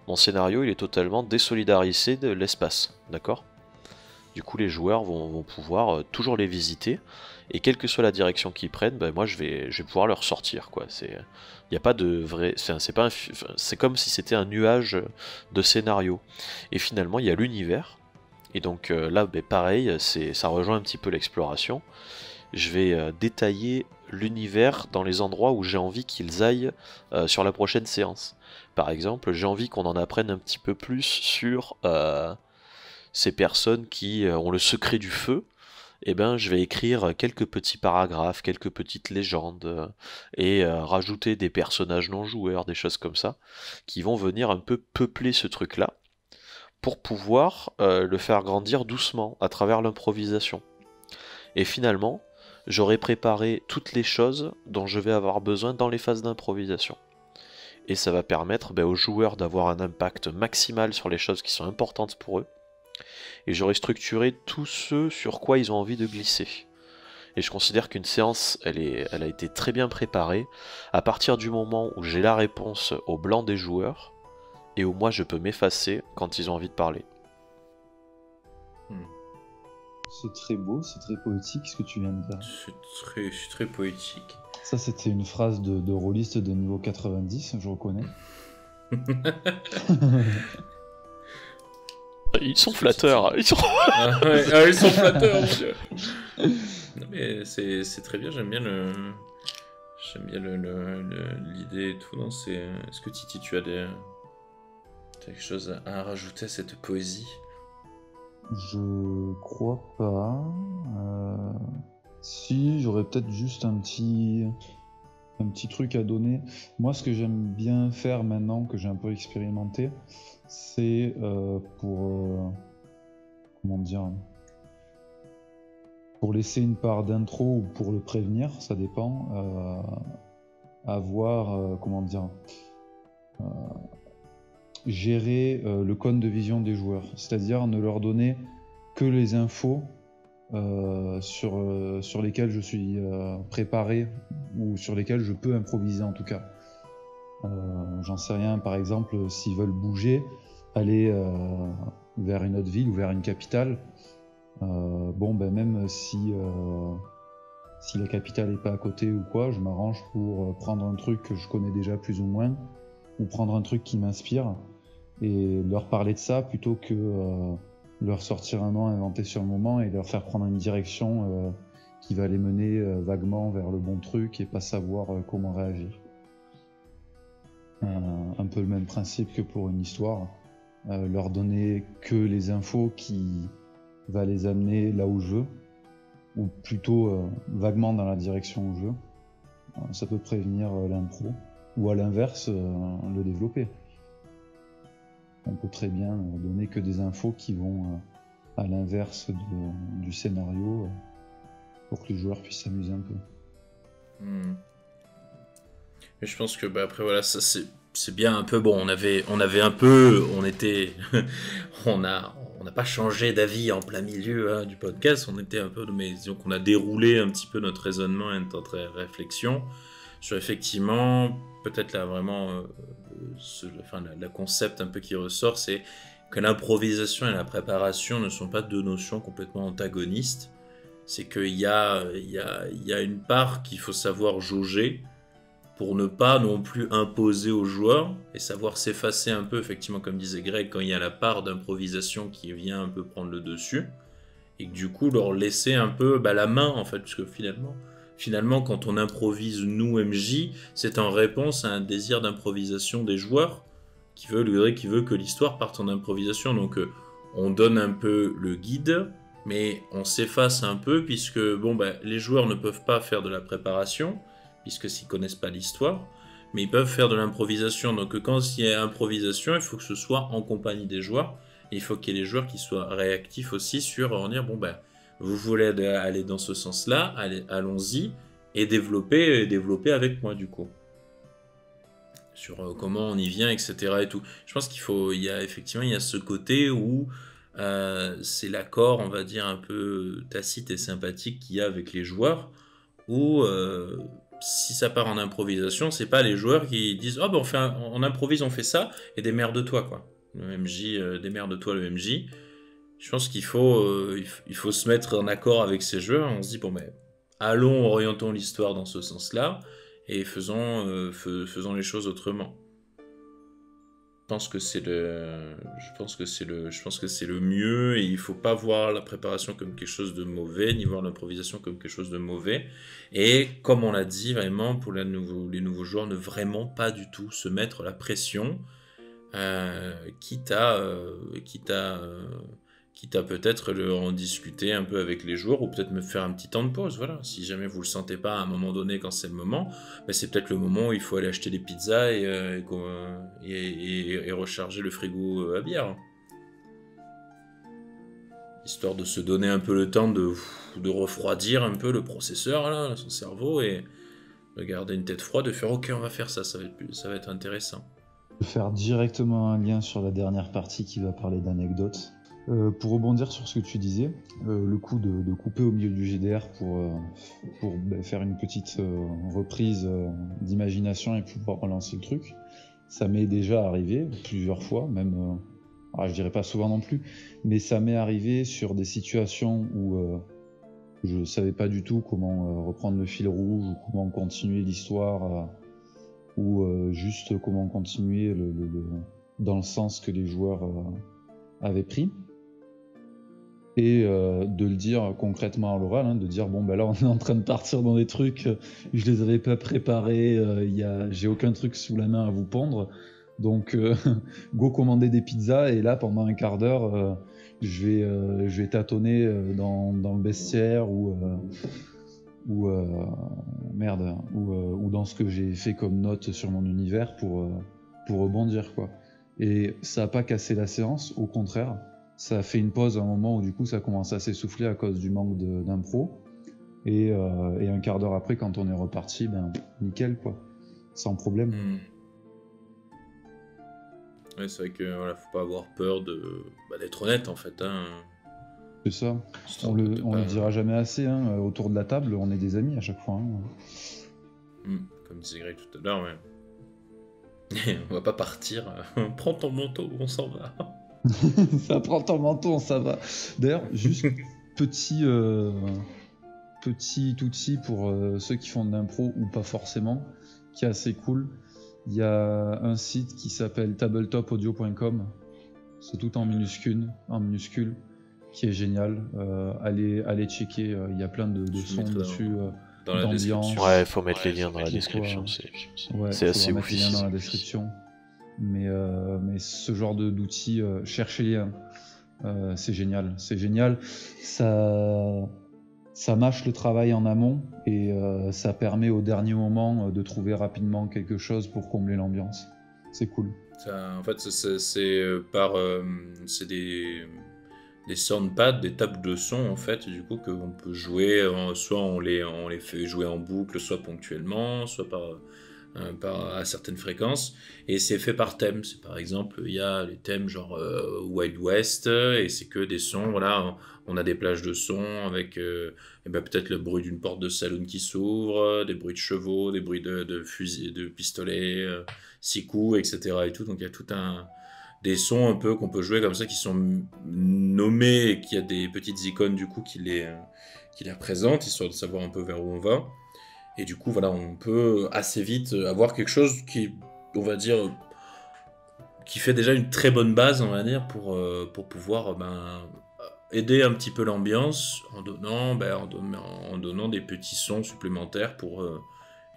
Mon scénario, il est totalement désolidarisé de l'espace, d'accord? Du coup, les joueurs vont pouvoir toujours les visiter, et quelle que soit la direction qu'ils prennent, ben moi je vais pouvoir leur sortir, quoi. Il n'y a pas de vrai... C'est comme si c'était un nuage de scénario. Et finalement, il y a l'univers, et donc là, ben pareil, ça rejoint un petit peu l'exploration. Je vais détailler l'univers dans les endroits où j'ai envie qu'ils aillent sur la prochaine séance. Par exemple, j'ai envie qu'on en apprenne un petit peu plus sur ces personnes qui ont le secret du feu. Et ben, je vais écrire quelques petits paragraphes, quelques petites légendes, et rajouter des personnages non joueurs, des choses comme ça, qui vont venir un peu peupler ce truc-là, pour pouvoir le faire grandir doucement, à travers l'improvisation. Et finalement, j'aurai préparé toutes les choses dont je vais avoir besoin dans les phases d'improvisation. Et ça va permettre aux joueurs d'avoir un impact maximal sur les choses qui sont importantes pour eux. Et j'aurai structuré tout ce sur quoi ils ont envie de glisser. Et je considère qu'une séance, elle a été très bien préparée à partir du moment où j'ai la réponse au blanc des joueurs, et où moi je peux m'effacer quand ils ont envie de parler. C'est très beau, c'est très poétique ce que tu viens de dire. Je suis très poétique. Ça, c'était une phrase de rôliste de niveau 90, je reconnais. Ils sont flatteurs. Ils sont flatteurs, mon Dieu. Non mais c'est très bien, j'aime bien l'idée et tout. Non, est-ce que Titi, tu as quelque chose à rajouter à cette poésie? Je crois pas. Si, j'aurais peut-être juste un petit truc à donner. Moi, ce que j'aime bien faire maintenant, que j'ai un peu expérimenté, c'est pour laisser une part d'intro ou pour le prévenir, ça dépend, gérer le cône de vision des joueurs, c'est-à-dire ne leur donner que les infos sur lesquelles je suis préparé ou sur lesquelles je peux improviser en tout cas. J'en sais rien, par exemple, s'ils veulent bouger, aller vers une autre ville ou vers une capitale, même si Si la capitale n'est pas à côté ou quoi, je m'arrange pour prendre un truc que je connais déjà plus ou moins, ou prendre un truc qui m'inspire, et leur parler de ça plutôt que leur sortir un nom inventé sur le moment et leur faire prendre une direction qui va les mener vaguement vers le bon truc et pas savoir comment réagir. Un peu le même principe que pour une histoire, leur donner que les infos qui va les amener là où je veux, ou plutôt vaguement dans la direction où je veux. Ça peut prévenir l'impro, ou à l'inverse, le développer. On peut très bien donner que des infos qui vont à l'inverse du scénario pour que les joueurs puissent s'amuser un peu. Et je pense que après voilà, ça c'est bien un peu bon. On avait un peu, on n'a pas changé d'avis en plein milieu du podcast. On était un peu, mais disons qu'on a déroulé un petit peu notre raisonnement et notre réflexion sur effectivement peut-être là vraiment la concept un peu qui ressort, c'est que l'improvisation et la préparation ne sont pas deux notions complètement antagonistes. C'est qu'il y a une part qu'il faut savoir jauger pour ne pas non plus imposer aux joueurs et savoir s'effacer un peu, effectivement, comme disait Greg, quand il y a la part d'improvisation qui vient un peu prendre le dessus, et que du coup leur laisser un peu la main, en fait, parce que finalement, quand on improvise, nous, MJ, c'est en réponse à un désir d'improvisation des joueurs qui veut que l'histoire parte en improvisation. Donc, on donne un peu le guide, mais on s'efface un peu, puisque les joueurs ne peuvent pas faire de la préparation, puisque s'ils connaissent pas l'histoire, mais ils peuvent faire de l'improvisation. Donc quand il y a improvisation, il faut que ce soit en compagnie des joueurs, et il faut qu'il y ait les joueurs qui soient réactifs aussi sur dire vous voulez aller dans ce sens-là, allons-y, et développer avec moi du coup. Sur comment on y vient, etc. et tout. Je pense il y a ce côté où c'est l'accord, on va dire, un peu tacite et sympathique qu'il y a avec les joueurs, où si ça part en improvisation, c'est pas les joueurs qui disent on improvise, on fait ça, et démerde-toi quoi. Le MJ, démerde-toi le MJ. Je pense qu'il faut se mettre en accord avec ces joueurs. On se dit allons, orientons l'histoire dans ce sens-là et faisons les choses autrement. Je pense que c'est le mieux, et il faut pas voir la préparation comme quelque chose de mauvais, ni voir l'improvisation comme quelque chose de mauvais. Et comme on l'a dit, vraiment, pour les nouveaux joueurs, ne vraiment pas du tout se mettre la pression, quitte à peut-être en discuter un peu avec les joueurs, ou peut-être me faire un petit temps de pause. Voilà. Si jamais vous le sentez pas à un moment donné quand c'est le moment, c'est peut-être le moment où il faut aller acheter des pizzas et recharger le frigo à bière. Histoire de se donner un peu le temps de refroidir un peu le processeur, là, son cerveau, et de garder une tête froide, de faire ok, on va faire ça, ça va être intéressant. De faire directement un lien sur la dernière partie qui va parler d'anecdotes. Pour rebondir sur ce que tu disais, le coup de couper au milieu du GDR pour faire une petite reprise d'imagination et pouvoir relancer le truc, ça m'est déjà arrivé plusieurs fois, même, je dirais pas souvent non plus, mais ça m'est arrivé sur des situations où je savais pas du tout comment reprendre le fil rouge, ou comment continuer l'histoire, ou juste comment continuer dans le sens que les joueurs avaient pris. Et de le dire concrètement à l'oral, de dire là on est en train de partir dans des trucs, je les avais pas préparés, j'ai aucun truc sous la main à vous pondre, donc go commander des pizzas, et là pendant un quart d'heure je vais tâtonner dans le bestiaire ou dans ce que j'ai fait comme note sur mon univers pour rebondir quoi. Et ça a pas cassé la séance, au contraire. Ça a fait une pause à un moment où du coup ça commence à s'essouffler à cause du manque d'impro. Et un quart d'heure après, quand on est reparti, nickel quoi, sans problème. Ouais, c'est vrai que faut pas avoir peur d'être honnête en fait. C'est ça. On le dira jamais assez. Autour de la table, on est des amis à chaque fois. Comme disait Greg tout à l'heure, ouais. On va pas partir. Prends ton manteau, on s'en va. Ça prend ton manteau, ça va. D'ailleurs, juste petit petit outil pour ceux qui font de l'impro ou pas forcément, qui est assez cool. Il y a un site qui s'appelle tabletopaudio.com, c'est tout en minuscule, qui est génial. Allez checker, il y a plein de sons dessus, d'ambiance. Ouais, il faut mettre les liens dans la description, c'est assez ouf ici. Dans la description. Mais ce genre d'outils, cherchez-les, hein. C'est génial. Ça mâche le travail en amont et ça permet au dernier moment de trouver rapidement quelque chose pour combler l'ambiance. C'est cool. En fait, c'est des soundpads, des tables de son en fait, du coup qu'on peut jouer, soit on les fait jouer en boucle, soit ponctuellement, soit à certaines fréquences, et c'est fait par thème. C'est par exemple, il y a les thèmes genre Wild West, et c'est que des sons, voilà, on a des plages de sons avec peut-être le bruit d'une porte de saloon qui s'ouvre, des bruits de chevaux, des bruits de fusils, de pistolets, 6 coups, etc. et tout. Donc il y a tout des sons un peu qu'on peut jouer comme ça, qui sont nommés, et qu'il y a des petites icônes du coup qui les représentent, histoire de savoir un peu vers où on va. Et du coup, voilà, on peut assez vite avoir quelque chose qui, on va dire, qui fait déjà une très bonne base, on va dire, pour pouvoir aider un petit peu l'ambiance en donnant des petits sons supplémentaires pour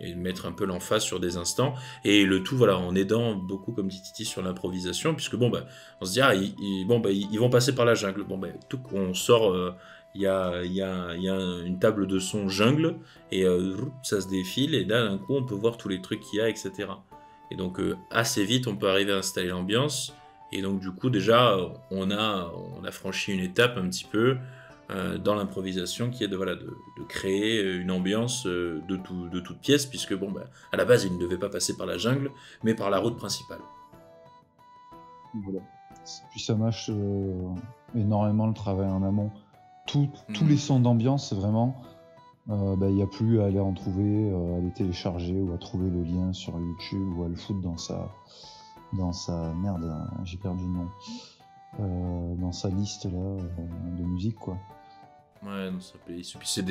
et mettre un peu l'emphase sur des instants. Et le tout, voilà, en aidant beaucoup, comme dit Titi, sur l'improvisation, puisque on se dit, ils vont passer par la jungle. Tout on sort... Il y a une table de son jungle, et ça se défile, et là d'un coup on peut voir tous les trucs qu'il y a, etc. Et donc assez vite on peut arriver à installer l'ambiance, et donc du coup déjà on a franchi une étape un petit peu dans l'improvisation, qui est de créer une ambiance de toute pièce, puisque à la base il ne devait pas passer par la jungle, mais par la route principale. Voilà. Puis ça mâche énormément le travail en amont. Tous les sons d'ambiance, vraiment, il n'y a plus à aller en trouver, à les télécharger, ou à trouver le lien sur YouTube, ou à le foutre dans sa merde, j'ai perdu le nom, dans sa liste là de musique, quoi. Ouais, dans sa playlist. Et puis c'est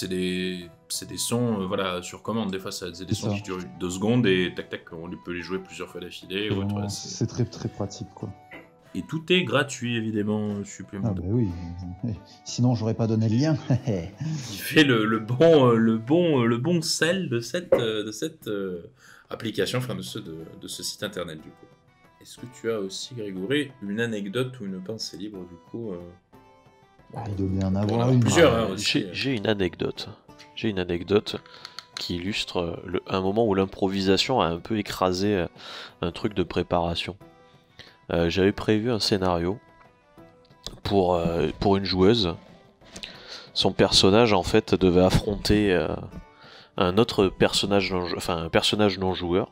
des sons sur commande. Des fois, c'est des sons qui durent 2 secondes, et tac tac, on peut les jouer plusieurs fois d'affilée. C'est très très pratique, quoi. Et tout est gratuit, évidemment, supplément. Ah bah oui, sinon j'aurais pas donné le lien. Il fait le bon sel de cette application, enfin de ce site internet, du coup. Est-ce que tu as aussi, Grégory, une anecdote ou une pensée libre, du coup Il doit bien en avoir une. Plusieurs, j'ai une anecdote. J'ai une anecdote qui illustre un moment où l'improvisation a un peu écrasé un truc de préparation. J'avais prévu un scénario pour une joueuse. Son personnage en fait devait affronter un autre personnage, un personnage non joueur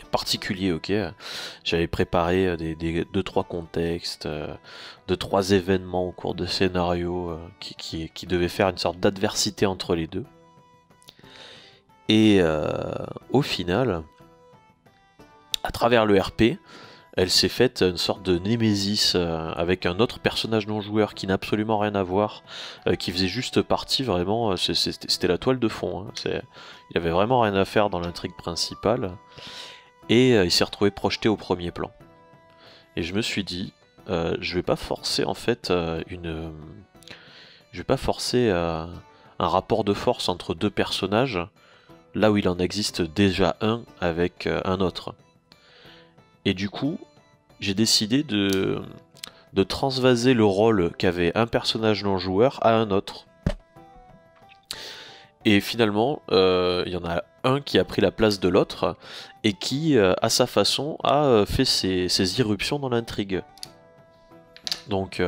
particulier. Ok, j'avais préparé 2-3 contextes, 2-3 événements au cours de scénario qui devaient faire une sorte d'adversité entre les deux. Et au final, à travers le RP, elle s'est faite une sorte de némésis avec un autre personnage non joueur qui n'a absolument rien à voir, qui faisait juste partie vraiment, c'était la toile de fond, hein, il avait vraiment rien à faire dans l'intrigue principale, et il s'est retrouvé projeté au premier plan. Et je me suis dit, je vais pas forcer en fait je vais pas forcer un rapport de force entre 2 personnages, là où il en existe déjà un avec un autre. Et du coup, j'ai décidé de transvaser le rôle qu'avait un personnage non joueur à un autre. Et finalement, il y en a un qui a pris la place de l'autre, et qui, à sa façon, a fait ses irruptions dans l'intrigue. Donc,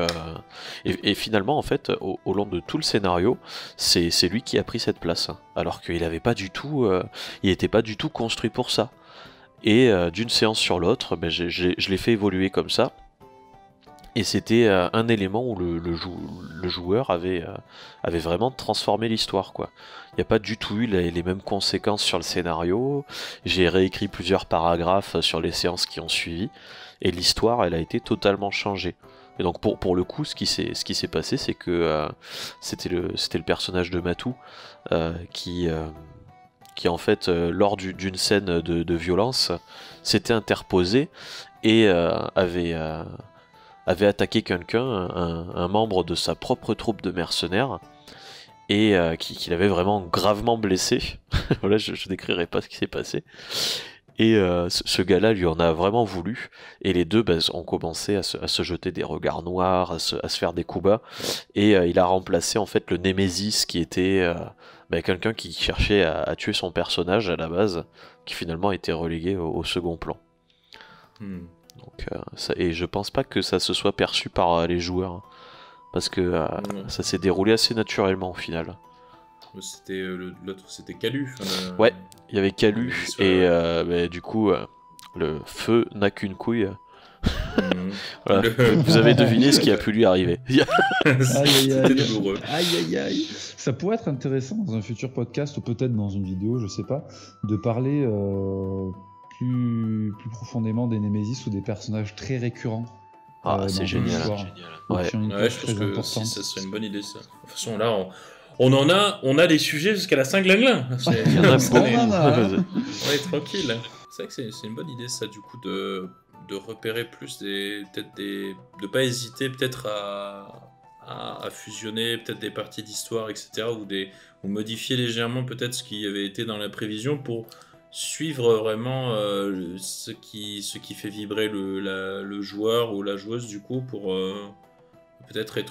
et finalement, en fait, au long de tout le scénario, c'est lui qui a pris cette place. Alors qu'il n'avait pas du tout, il n'était pas du tout construit pour ça. Et d'une séance sur l'autre, je l'ai fait évoluer comme ça. Et c'était un élément où le joueur avait vraiment transformé l'histoire, quoi. Il n'y a pas du tout eu les mêmes conséquences sur le scénario. J'ai réécrit plusieurs paragraphes sur les séances qui ont suivi. Et l'histoire, elle a été totalement changée. Et donc pour le coup, ce qui s'est passé, c'est que c'était le personnage de Matou qui en fait, lors d'une scène de violence, s'était interposé et avait attaqué quelqu'un, un membre de sa propre troupe de mercenaires, et qui l'avait vraiment gravement blessé. Voilà, je décrirai pas ce qui s'est passé. Et ce gars-là lui en a vraiment voulu, et les deux ont commencé à se jeter des regards noirs, à se faire des coups bas, et il a remplacé en fait le Némésis qui était quelqu'un qui cherchait à tuer son personnage à la base, qui finalement a été relégué au second plan. Donc, et je pense pas que ça se soit perçu par les joueurs, hein, parce que ça s'est déroulé assez naturellement au final. C'était l'autre, c'était Calu. Ouais, il y avait Calu, et du coup, le feu n'a qu'une couille. Voilà. Vous avez deviné ce qui a pu lui arriver. C'était douloureux. Aïe. Ça pourrait être intéressant dans un futur podcast, ou peut-être dans une vidéo, je sais pas, de parler plus profondément des Némésis ou des personnages très récurrents. C'est génial. Ouais, je pense que si, ça serait une bonne idée, ça. De toute façon, là, on a des sujets jusqu'à la Saint-Glinglin. On est tranquille. C'est vrai que c'est une bonne idée, ça, du coup, de repérer plus de pas hésiter peut-être à fusionner peut-être des parties d'histoire, etc., ou modifier légèrement peut-être ce qui avait été dans la prévision pour suivre vraiment ce qui fait vibrer le joueur ou la joueuse, du coup, pour peut-être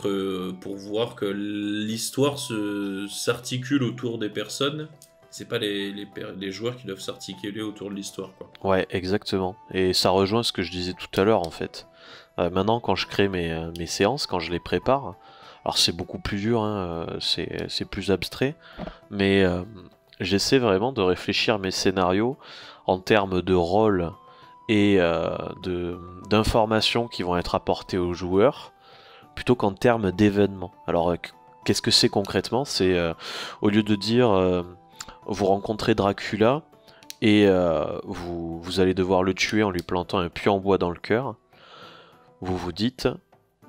pour voir que l'histoire s'articule autour des personnes. C'est pas les joueurs qui doivent s'articuler autour de l'histoire, quoi. Ouais, exactement. Et ça rejoint ce que je disais tout à l'heure, en fait. Maintenant, quand je crée mes séances, quand je les prépare, alors c'est beaucoup plus dur, hein, c'est plus abstrait, mais j'essaie vraiment de réfléchir mes scénarios en termes de rôle et d'informations qui vont être apportées aux joueurs, plutôt qu'en termes d'événements. Alors, qu'est-ce que c'est concrètement ? C'est, au lieu de dire... vous rencontrez Dracula et vous allez devoir le tuer en lui plantant un puits en bois dans le cœur. Vous vous dites,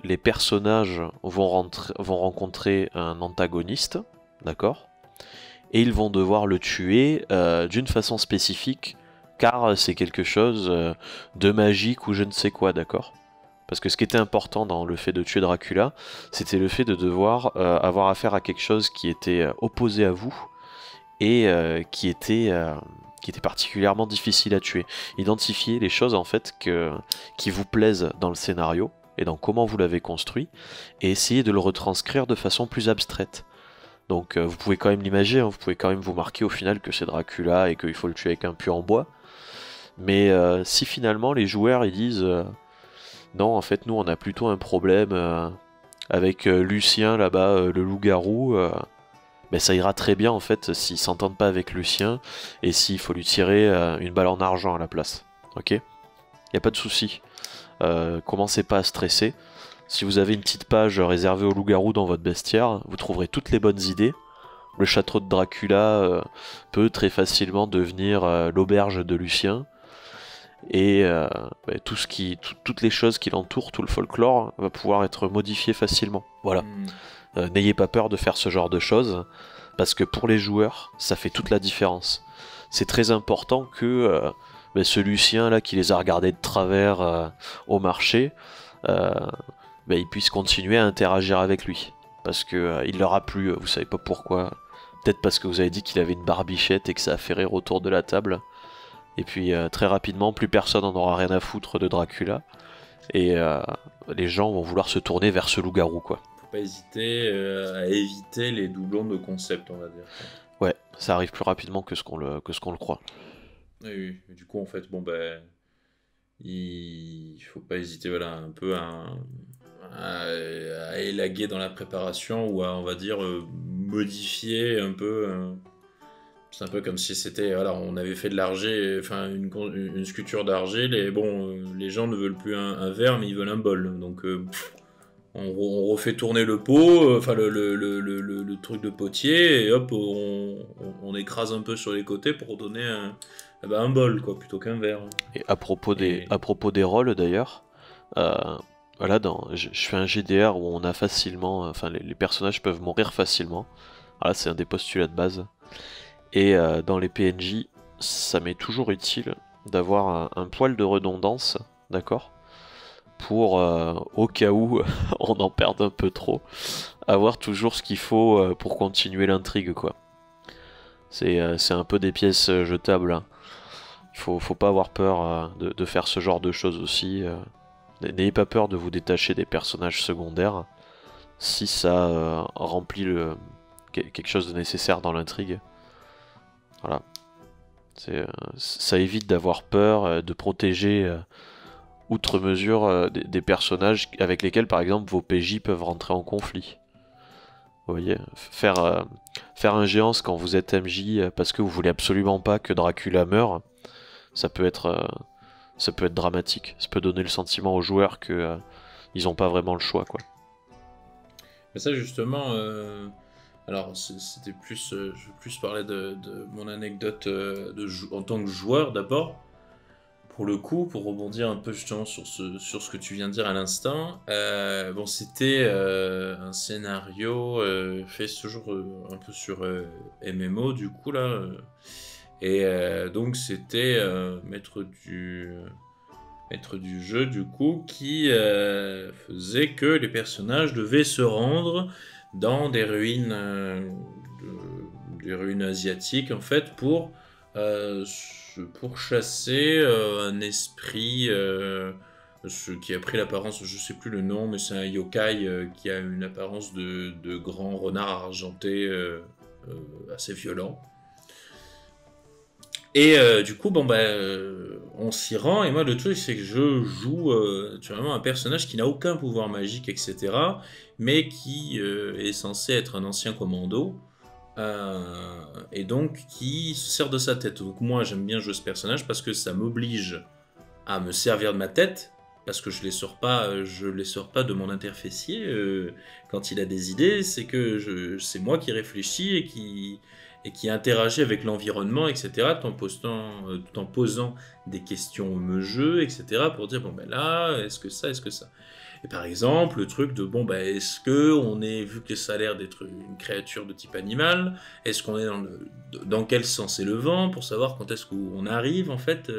les personnages vont rencontrer un antagoniste, d'accord ? Et ils vont devoir le tuer d'une façon spécifique, car c'est quelque chose de magique ou je ne sais quoi, d'accord ? Parce que ce qui était important dans le fait de tuer Dracula, c'était le fait de devoir avoir affaire à quelque chose qui était opposé à vous, et qui était particulièrement difficile à tuer. Identifier les choses en fait qui vous plaisent dans le scénario et dans comment vous l'avez construit, et essayer de le retranscrire de façon plus abstraite. Donc vous pouvez quand même l'imaginer, hein, vous pouvez quand même vous marquer au final que c'est Dracula et qu'il faut le tuer avec un puits en bois, mais si finalement les joueurs ils disent non, en fait nous on a plutôt un problème avec Lucien là-bas, le loup-garou, mais ça ira très bien en fait s'ils s'entendent pas avec Lucien et s'il faut lui tirer une balle en argent à la place. Ok ? Y a pas de souci. Commencez pas à stresser. Si vous avez une petite page réservée au loup-garou dans votre bestiaire, vous trouverez toutes les bonnes idées. Le château de Dracula peut très facilement devenir l'auberge de Lucien. Et toutes les choses qui l'entourent, tout le folklore, va pouvoir être modifié facilement. Voilà. N'ayez pas peur de faire ce genre de choses, parce que pour les joueurs, ça fait toute la différence. C'est très important que ce Lucien là qui les a regardés de travers au marché, il puisse continuer à interagir avec lui. Parce que il leur a plu, vous savez pas pourquoi. Peut-être parce que vous avez dit qu'il avait une barbichette et que ça a fait rire autour de la table. Et puis très rapidement, plus personne n'en aura rien à foutre de Dracula. Et les gens vont vouloir se tourner vers ce loup-garou, quoi. Pas hésiter à éviter les doublons de concept, on va dire. Ouais, ça arrive plus rapidement que ce qu'on le croit. Oui. Du coup, en fait, il faut pas hésiter, voilà, un peu à élaguer dans la préparation ou à, on va dire, modifier un peu. C'est un peu comme si c'était, voilà, on avait fait de l'argile, enfin une sculpture d'argile, et les gens ne veulent plus un verre, mais ils veulent un bol. Donc on refait tourner le pot, enfin le truc de potier, et hop, on écrase un peu sur les côtés pour donner un bol, quoi, plutôt qu'un verre. Et à propos des rôles d'ailleurs, Voilà, je fais un GDR où on a facilement, enfin les personnages peuvent mourir facilement. Voilà, c'est un des postulats de base. Et dans les PNJ, ça m'est toujours utile d'avoir un poil de redondance, d'accord? Pour, au cas où on en perde un peu trop, avoir toujours ce qu'il faut pour continuer l'intrigue, quoi. C'est un peu des pièces jetables, hein. Faut pas avoir peur de faire ce genre de choses aussi. N'ayez pas peur de vous détacher des personnages secondaires si ça remplit quelque chose de nécessaire dans l'intrigue. Voilà. Ça évite d'avoir peur, de protéger outre mesure des personnages avec lesquels par exemple vos PJ peuvent rentrer en conflit. Vous voyez, faire ingérence quand vous êtes MJ parce que vous voulez absolument pas que Dracula meure, ça peut être dramatique. Ça peut donner le sentiment aux joueurs que ils ont pas vraiment le choix, quoi. Mais ça justement, alors c'était plus, je veux plus parler de mon anecdote en tant que joueur d'abord. Pour le coup, pour rebondir un peu justement sur ce que tu viens de dire à l'instant, bon, c'était un scénario fait toujours un peu sur MMO du coup là, et donc c'était maître du jeu du coup qui faisait que les personnages devaient se rendre dans des ruines des ruines asiatiques en fait pour chasser un esprit qui a pris l'apparence, je sais plus le nom, mais c'est un yokai qui a une apparence de grand renard argenté assez violent. Et du coup, bon, on s'y rend, et moi le truc c'est que je joue naturellement un personnage qui n'a aucun pouvoir magique, etc., mais qui est censé être un ancien commando. Et donc qui se sert de sa tête. Donc moi j'aime bien jouer ce personnage parce que ça m'oblige à me servir de ma tête, parce que je les sors pas de mon interfécier quand il a des idées. C'est que c'est moi qui réfléchis et qui interagit avec l'environnement, etc., tout en posant des questions au jeu, etc., pour dire bon ben là, est-ce que ça. Et par exemple, le truc de bon, bah, est-ce que on est, vu que ça a l'air d'être une créature de type animal, est-ce qu'on est dans quel sens est le vent, pour savoir quand est-ce qu'on arrive en fait,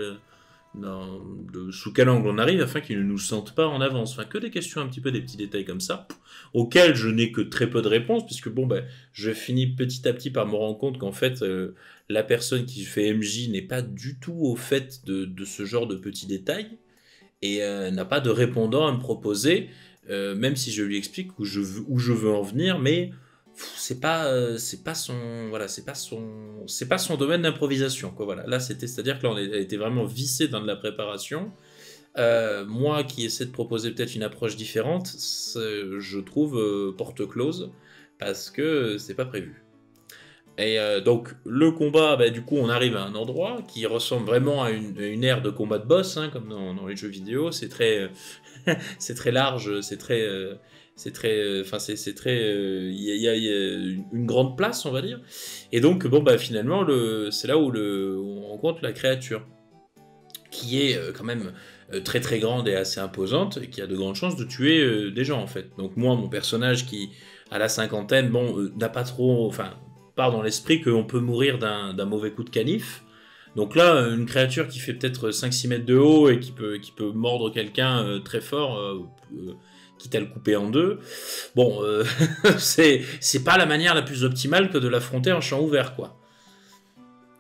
sous quel angle on arrive, afin qu'ils ne nous sentent pas en avance. Enfin, que des questions un petit peu, des petits détails comme ça, auxquels je n'ai que très peu de réponses, puisque bon, bah, je finis petit à petit par me rendre compte qu'en fait, la personne qui fait MJ n'est pas du tout au fait de ce genre de petits détails, et n'a pas de répondant à me proposer, même si je lui explique où je veux en venir, mais c'est pas son domaine d'improvisation, quoi. Voilà, là c'est-à-dire que là on a été vraiment vissé dans de la préparation. Moi qui essaie de proposer peut-être une approche différente, je trouve porte close parce que c'est pas prévu. Et donc le combat, du coup on arrive à un endroit qui ressemble vraiment à une ère de combat de boss, hein, comme dans les jeux vidéo. C'est très, c'est très large, c'est très, il y a une grande place, on va dire. Et donc bon finalement c'est là où on rencontre la créature, qui est quand même très très grande et assez imposante, et qui a de grandes chances de tuer des gens en fait. Donc moi, mon personnage qui à la cinquantaine, bon, n'a pas trop, enfin, part dans l'esprit qu'on peut mourir d'un mauvais coup de canif. Donc là, une créature qui fait peut-être 5-6 mètres de haut et qui peut mordre quelqu'un très fort, quitte à le couper en deux, bon, c'est pas la manière la plus optimale que de l'affronter en champ ouvert, quoi.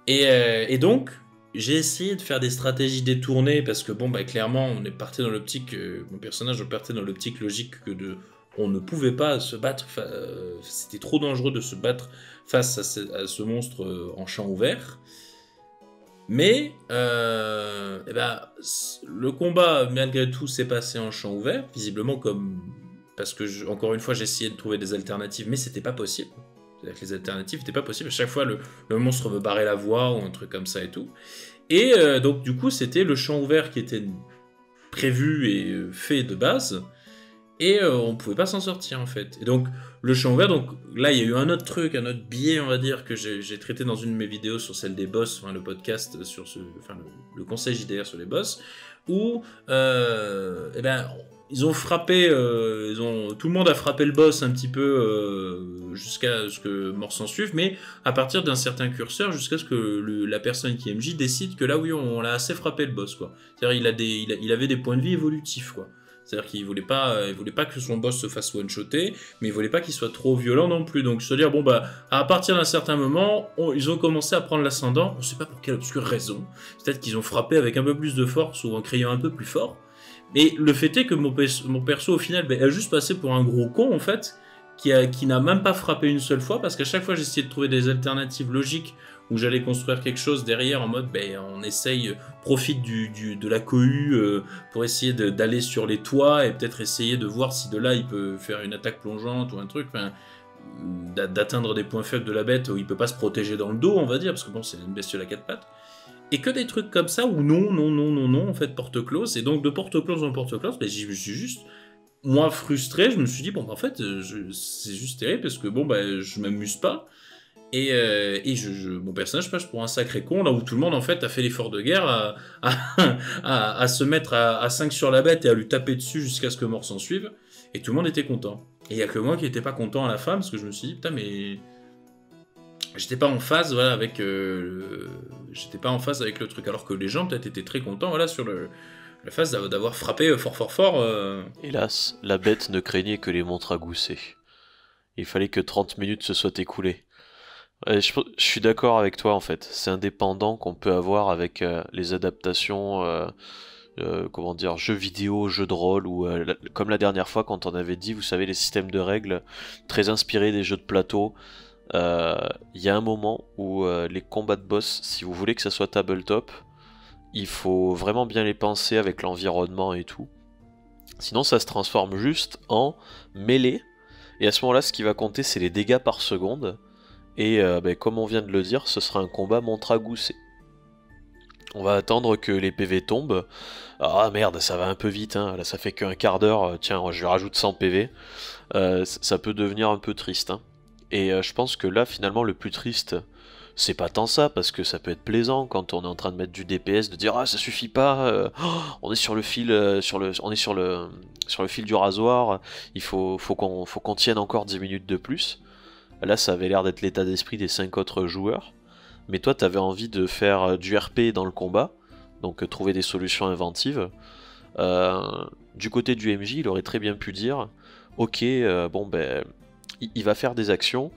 Et donc, j'ai essayé de faire des stratégies détournées, parce que bon, clairement, on est parti dans l'optique, mon personnage partait dans l'optique logique on ne pouvait pas se battre, c'était trop dangereux de se battre face à ce monstre en champ ouvert. Mais le combat, malgré tout, s'est passé en champ ouvert, visiblement parce que, encore une fois, j'ai essayé de trouver des alternatives, mais c'était pas possible. C'est-à-dire que les alternatives n'étaient pas possibles. À chaque fois, le monstre me barrait la voie ou un truc comme ça et tout. Et donc, du coup, c'était le champ ouvert qui était prévu et fait de base. Et on pouvait pas s'en sortir, en fait. Et donc, le champ ouvert, donc là, il y a eu un autre truc, un autre biais, on va dire, que j'ai traité dans une de mes vidéos sur celle des boss, enfin, le podcast sur le conseil JDR sur les boss, où, ils ont frappé, tout le monde a frappé le boss un petit peu jusqu'à ce que mort s'en suive, mais à partir d'un certain curseur, jusqu'à ce que la personne qui est MJ décide que là, oui, on l'a assez frappé le boss, quoi. C'est-à-dire, il avait des points de vie évolutifs, quoi. C'est-à-dire qu'il voulait pas que son boss se fasse one-shotter, mais il voulait pas qu'il soit trop violent non plus. Donc, se dire, bon, bah, à partir d'un certain moment, ils ont commencé à prendre l'ascendant. On sait pas pour quelle obscure raison. Peut-être qu'ils ont frappé avec un peu plus de force ou en criant un peu plus fort. Mais le fait est que mon perso, au final, a juste passé pour un gros con, en fait, qui n'a même pas frappé une seule fois, parce qu'à chaque fois, j'essayais de trouver des alternatives logiques où j'allais construire quelque chose derrière en mode, on essaye, profite de la cohue pour essayer d'aller sur les toits et peut-être essayer de voir si de là, il peut faire une attaque plongeante ou un truc, d'atteindre des points faibles de la bête où il peut pas se protéger dans le dos, on va dire, parce que bon, c'est une bestiole à 4 pattes. Et que des trucs comme ça où non, en fait, porte close. Et donc, de porte close en porte close, je me suis juste, moi, frustré. Je me suis dit, bon, en fait, c'est juste terrible parce que, bon, je m'amuse pas. Et mon personnage passe pour un sacré con, là où tout le monde, en fait, a fait l'effort de guerre à se mettre à 5 sur la bête et à lui taper dessus jusqu'à ce que mort s'en suive. Et tout le monde était content. Et il y a que moi qui était pas content à la fin parce que je me suis dit, putain, mais... J'étais pas en phase, voilà, avec le truc, alors que les gens peut-être étaient très contents, voilà, sur la phase d'avoir frappé fort. Hélas, la bête ne craignait que les montres à gousset. Il fallait que 30 minutes se soient écoulées. Je suis d'accord avec toi en fait, c'est indépendant qu'on peut avoir avec les adaptations, jeux vidéo, jeux de rôle, ou comme la dernière fois quand on avait dit, vous savez, les systèmes de règles très inspirés des jeux de plateau. Y a un moment où les combats de boss, si vous voulez que ça soit tabletop, il faut vraiment bien les penser avec l'environnement et tout. Sinon ça se transforme juste en mêlée, et à ce moment-là ce qui va compter c'est les dégâts par seconde, et comme on vient de le dire, ce sera un combat montre à gousset. On va attendre que les PV tombent. Ah merde, ça va un peu vite, hein. Là ça fait qu'un quart d'heure, tiens je rajoute 100 PV. Ça peut devenir un peu triste, hein. Et je pense que là, finalement, le plus triste, c'est pas tant ça, parce que ça peut être plaisant quand on est en train de mettre du DPS, de dire ah ça suffit pas, on est sur le fil, on est sur le fil du rasoir, il faut qu'on tienne encore 10 minutes de plus. Là, ça avait l'air d'être l'état d'esprit des 5 autres joueurs, mais toi, t'avais envie de faire du RP dans le combat, donc trouver des solutions inventives. Du côté du MJ, il aurait très bien pu dire, ok, il va faire des actions,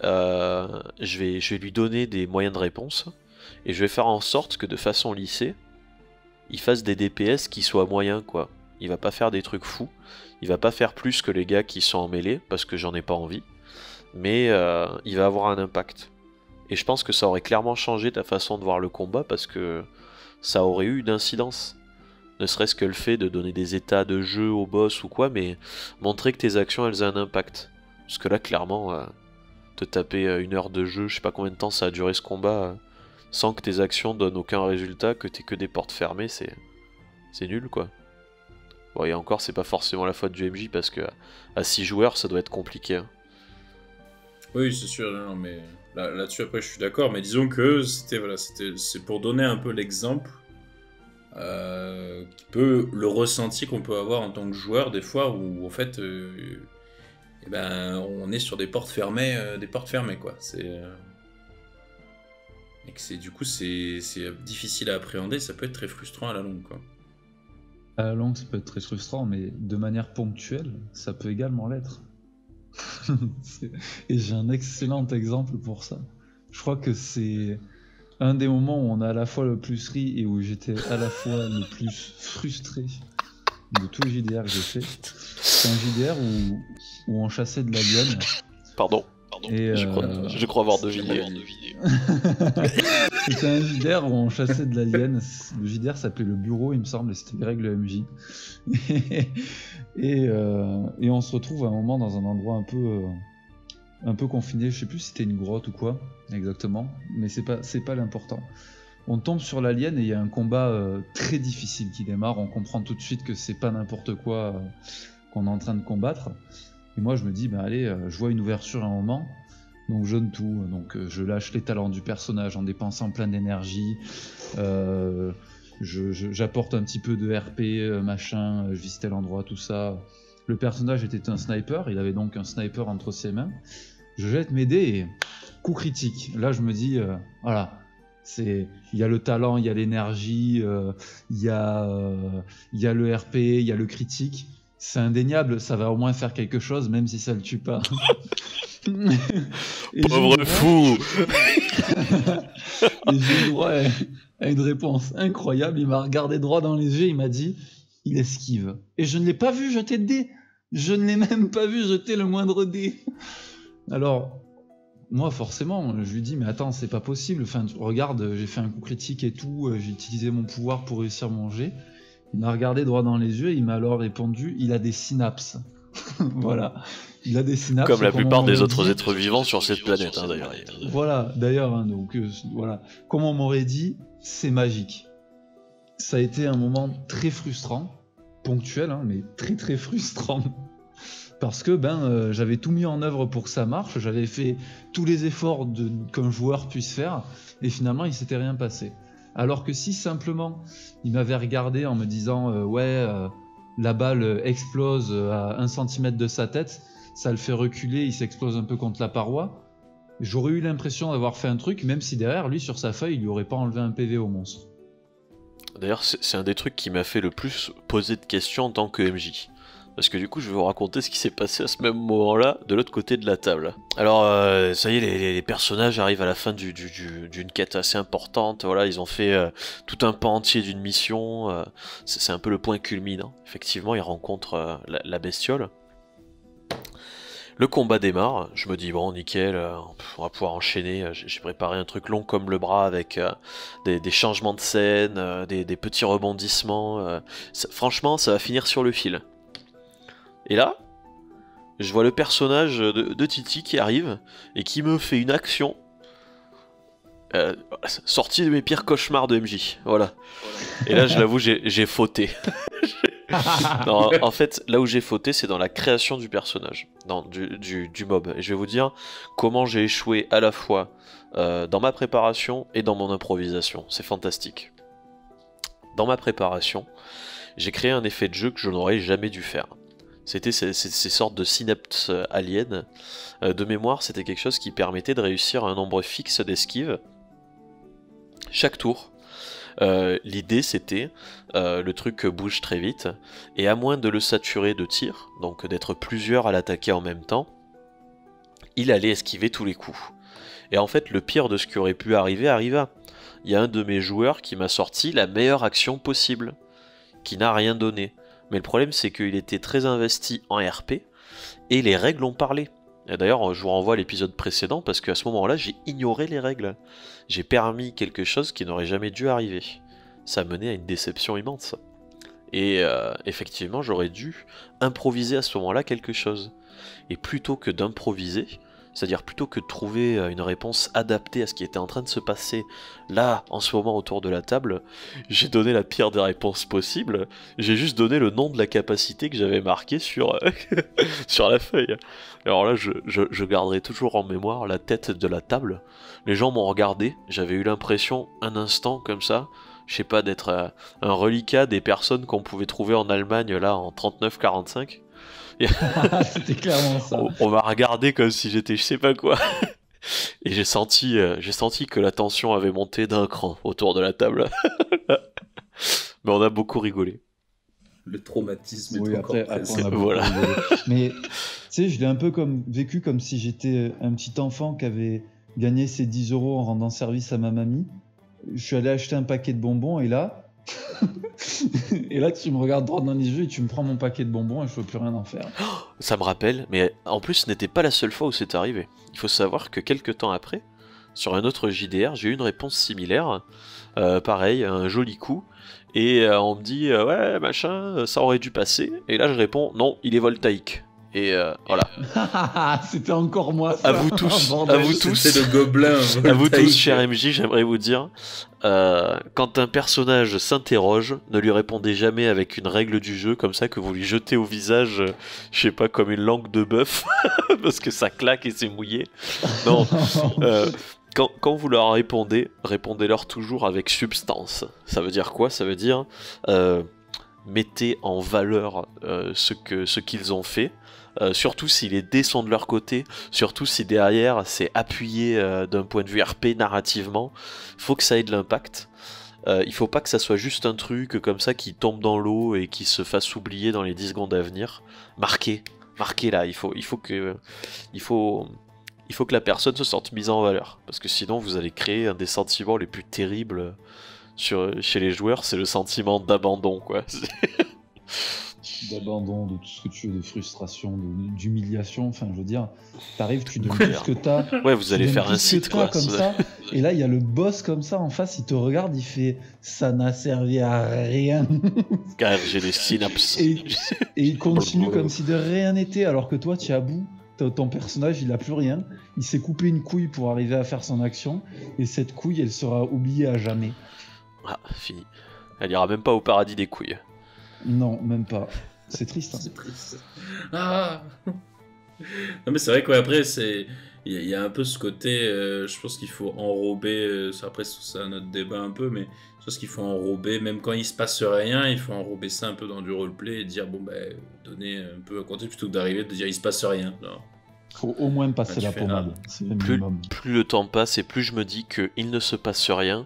je vais lui donner des moyens de réponse, et je vais faire en sorte que de façon lissée, il fasse des DPS qui soient moyens, quoi. Il va pas faire des trucs fous, il va pas faire plus que les gars qui sont en mêlée, parce que j'en ai pas envie, mais il va avoir un impact. Et je pense que ça aurait clairement changé ta façon de voir le combat, parce que ça aurait eu une incidence. Ne serait-ce que le fait de donner des états de jeu au boss ou quoi, mais montrer que tes actions elles ont un impact. Parce que là, clairement, te taper 1 heure de jeu, je sais pas combien de temps ça a duré ce combat, sans que tes actions donnent aucun résultat, que t'aies que des portes fermées, c'est nul, quoi. Bon, et encore, c'est pas forcément la faute du MJ, parce que à 6 joueurs, ça doit être compliqué, hein. Oui, c'est sûr, non, mais là-dessus, après, je suis d'accord, mais disons que c'est pour donner un peu l'exemple, le ressenti qu'on peut avoir en tant que joueur, des fois, où, en fait... on est sur des portes fermées, quoi. Et que du coup, c'est difficile à appréhender, ça peut être très frustrant à la longue, quoi. À la longue, ça peut être très frustrant, mais de manière ponctuelle, ça peut également l'être. Et j'ai un excellent exemple pour ça. Je crois que c'est un des moments où on a à la fois le plus ri et où j'étais à la fois le plus frustré de tout le JDR que j'ai fait. C'est un JDR où on chassait de la lionne. Pardon. Et je crois avoir deviné. C'était un JDR où on chassait de la lienne. Le JDR s'appelait le bureau, il me semble, et c'était les règles MJ. et on se retrouve à un moment dans un endroit un peu confiné. Je sais plus si c'était une grotte ou quoi exactement, mais c'est pas l'important. On tombe sur l'alien et il y a un combat très difficile qui démarre. On comprend tout de suite que c'est pas n'importe quoi qu'on est en train de combattre. Et moi je me dis, allez, je vois une ouverture à un moment, donc je donne tout. Donc je lâche les talents du personnage en dépensant plein d'énergie. j'apporte un petit peu de RP, machin, je visite tel endroit, tout ça. Le personnage était un sniper, il avait donc un sniper entre ses mains. Je jette mes dés et coup critique. Là, je me dis, voilà, il y a le talent, il y a l'énergie, il y a le RP, il y a le critique. C'est indéniable, ça va au moins faire quelque chose, même si ça le tue pas. Pauvre fou. Et j'ai eu droit à une réponse incroyable. Il m'a regardé droit dans les yeux, il m'a dit, il esquive. Et je ne l'ai pas vu jeter de dés. Je ne l'ai même pas vu jeter le moindre dé. Alors, moi, forcément, je lui dis, mais attends, c'est pas possible. Enfin, regarde, j'ai fait un coup critique et tout, j'ai utilisé mon pouvoir pour réussir mon jet. Il m'a regardé droit dans les yeux et il m'a alors répondu, il a des synapses. Voilà. Il a des synapses. Comme la plupart des autres êtres vivants sur cette planète, d'ailleurs. Voilà, d'ailleurs, donc, voilà. Comme on m'aurait dit, c'est magique. Ça a été un moment très frustrant, ponctuel, mais très très frustrant. Parce que j'avais tout mis en œuvre pour que ça marche, j'avais fait tous les efforts qu'un joueur puisse faire, et finalement il s'était rien passé. Alors que si simplement il m'avait regardé en me disant la balle explose à 1 cm de sa tête, ça le fait reculer, il s'explose un peu contre la paroi, j'aurais eu l'impression d'avoir fait un truc, même si derrière lui sur sa feuille il lui aurait pas enlevé un PV au monstre. D'ailleurs c'est un des trucs qui m'a fait le plus poser de questions en tant que MJ. Parce que du coup, je vais vous raconter ce qui s'est passé à ce même moment-là, de l'autre côté de la table. Alors, ça y est, les personnages arrivent à la fin d'une quête assez importante. Voilà, ils ont fait tout un pan entier d'une mission. C'est un peu le point culminant. Effectivement, ils rencontrent la bestiole. Le combat démarre. Je me dis, bon, nickel, on va pouvoir enchaîner. J'ai préparé un truc long comme le bras avec des changements de scène, des petits rebondissements. Franchement, ça va finir sur le fil. Et là, je vois le personnage de Titi qui arrive et qui me fait une action sortie de mes pires cauchemars de MJ. Voilà. Et là, je l'avoue, j'ai fauté. Non, en fait, là où j'ai fauté, c'est dans la création du personnage, du mob. Et je vais vous dire comment j'ai échoué à la fois dans ma préparation et dans mon improvisation. C'est fantastique. Dans ma préparation, j'ai créé un effet de jeu que je n'aurais jamais dû faire. C'était ces sortes de synapses aliens. De mémoire, c'était quelque chose qui permettait de réussir un nombre fixe d'esquives chaque tour. L'idée, c'était le truc bouge très vite, et à moins de le saturer de tirs, donc d'être plusieurs à l'attaquer en même temps, il allait esquiver tous les coups. Et en fait, le pire de ce qui aurait pu arriver arriva. Il y a un de mes joueurs qui m'a sorti la meilleure action possible, qui n'a rien donné. Mais le problème, c'est qu'il était très investi en RP, et les règles ont parlé. Et d'ailleurs, je vous renvoie à l'épisode précédent, parce qu'à ce moment-là, j'ai ignoré les règles. J'ai permis quelque chose qui n'aurait jamais dû arriver. Ça menait à une déception immense. Et effectivement, j'aurais dû improviser à ce moment-là quelque chose. Et plutôt que d'improviser, c'est-à-dire plutôt que de trouver une réponse adaptée à ce qui était en train de se passer là, en ce moment, autour de la table, j'ai donné la pire des réponses possibles. J'ai juste donné le nom de la capacité que j'avais marqué sur, sur la feuille. Alors là, je garderai toujours en mémoire la tête de la table. Les gens m'ont regardé, j'avais eu l'impression, un instant comme ça, je sais pas, d'être un reliquat des personnes qu'on pouvait trouver en Allemagne, là, en 39-45. C'était clairement ça. On m'a regardé comme si j'étais je sais pas quoi. Et j'ai senti que la tension avait monté d'un cran autour de la table. Mais on a beaucoup rigolé. Le traumatisme est après, encore présent. on a beaucoup Voilà. rigolé. Mais tu sais, je l'ai un peu vécu comme si j'étais un petit enfant qui avait gagné ses 10 € en rendant service à ma mamie. Je suis allé acheter un paquet de bonbons et là... et là tu me regardes droit dans les yeux et tu me prends mon paquet de bonbons et je peux plus rien en faire. Ça me rappelle, mais en plus ce n'était pas la seule fois où c'est arrivé. Il faut savoir que quelques temps après, sur un autre JDR, j'ai eu une réponse similaire. Pareil, un joli coup. Et on me dit, ouais, machin, ça aurait dû passer. Et là je réponds, non, il est voltaïque. Et voilà. C'était encore moi ça. À vous tous, Bordel. à vous tous. C'est le gobelin. À vous tous, voltaïque. cher MJ, j'aimerais vous dire, quand un personnage s'interroge, ne lui répondez jamais avec une règle du jeu comme ça que vous lui jetez au visage, je sais pas, comme une langue de bœuf, parce que ça claque et c'est mouillé. Non, Quand vous leur répondez, répondez-leur toujours avec substance. Ça veut dire quoi? Ça veut dire mettez en valeur ce qu'ils ont fait. Surtout si les dés sont de leur côté, surtout si derrière c'est appuyé d'un point de vue RP narrativement, faut que ça ait de l'impact. Il faut pas que ça soit juste un truc comme ça qui tombe dans l'eau et qui se fasse oublier dans les 10 secondes à venir. Marquez là, il faut que la personne se sente mise en valeur, parce que sinon vous allez créer un des sentiments les plus terribles chez les joueurs, c'est le sentiment d'abandon, quoi. D'abandon, de tout ce que tu veux, de frustration, d'humiliation, enfin je veux dire, t'arrives, tu donnes tout ce que t'as. Ouais, vous allez faire un site, quoi. Comme ça, et là il y a le boss comme ça en face, il te regarde, il fait « ça n'a servi à rien ». Car j'ai des synapses. Et il continue comme si de rien n'était, alors que toi tu es à bout. Ton personnage il a plus rien, il s'est coupé une couille pour arriver à faire son action, et cette couille elle sera oubliée à jamais. Ah, fini. Elle ira même pas au paradis des couilles. Non, même pas. C'est triste. Hein. C'est triste. Ah non mais c'est vrai qu'après il y a un peu ce côté, je pense qu'il faut enrober, après c'est un autre débat un peu, mais je pense qu'il faut enrober, même quand il se passe rien, il faut enrober ça un peu dans du roleplay et dire bon ben donner un peu à compter plutôt que d'arriver de dire il se passe rien. Non. Faut au moins passer la pommade, c'est le minimum. Plus le temps passe et plus je me dis qu'il ne se passe rien,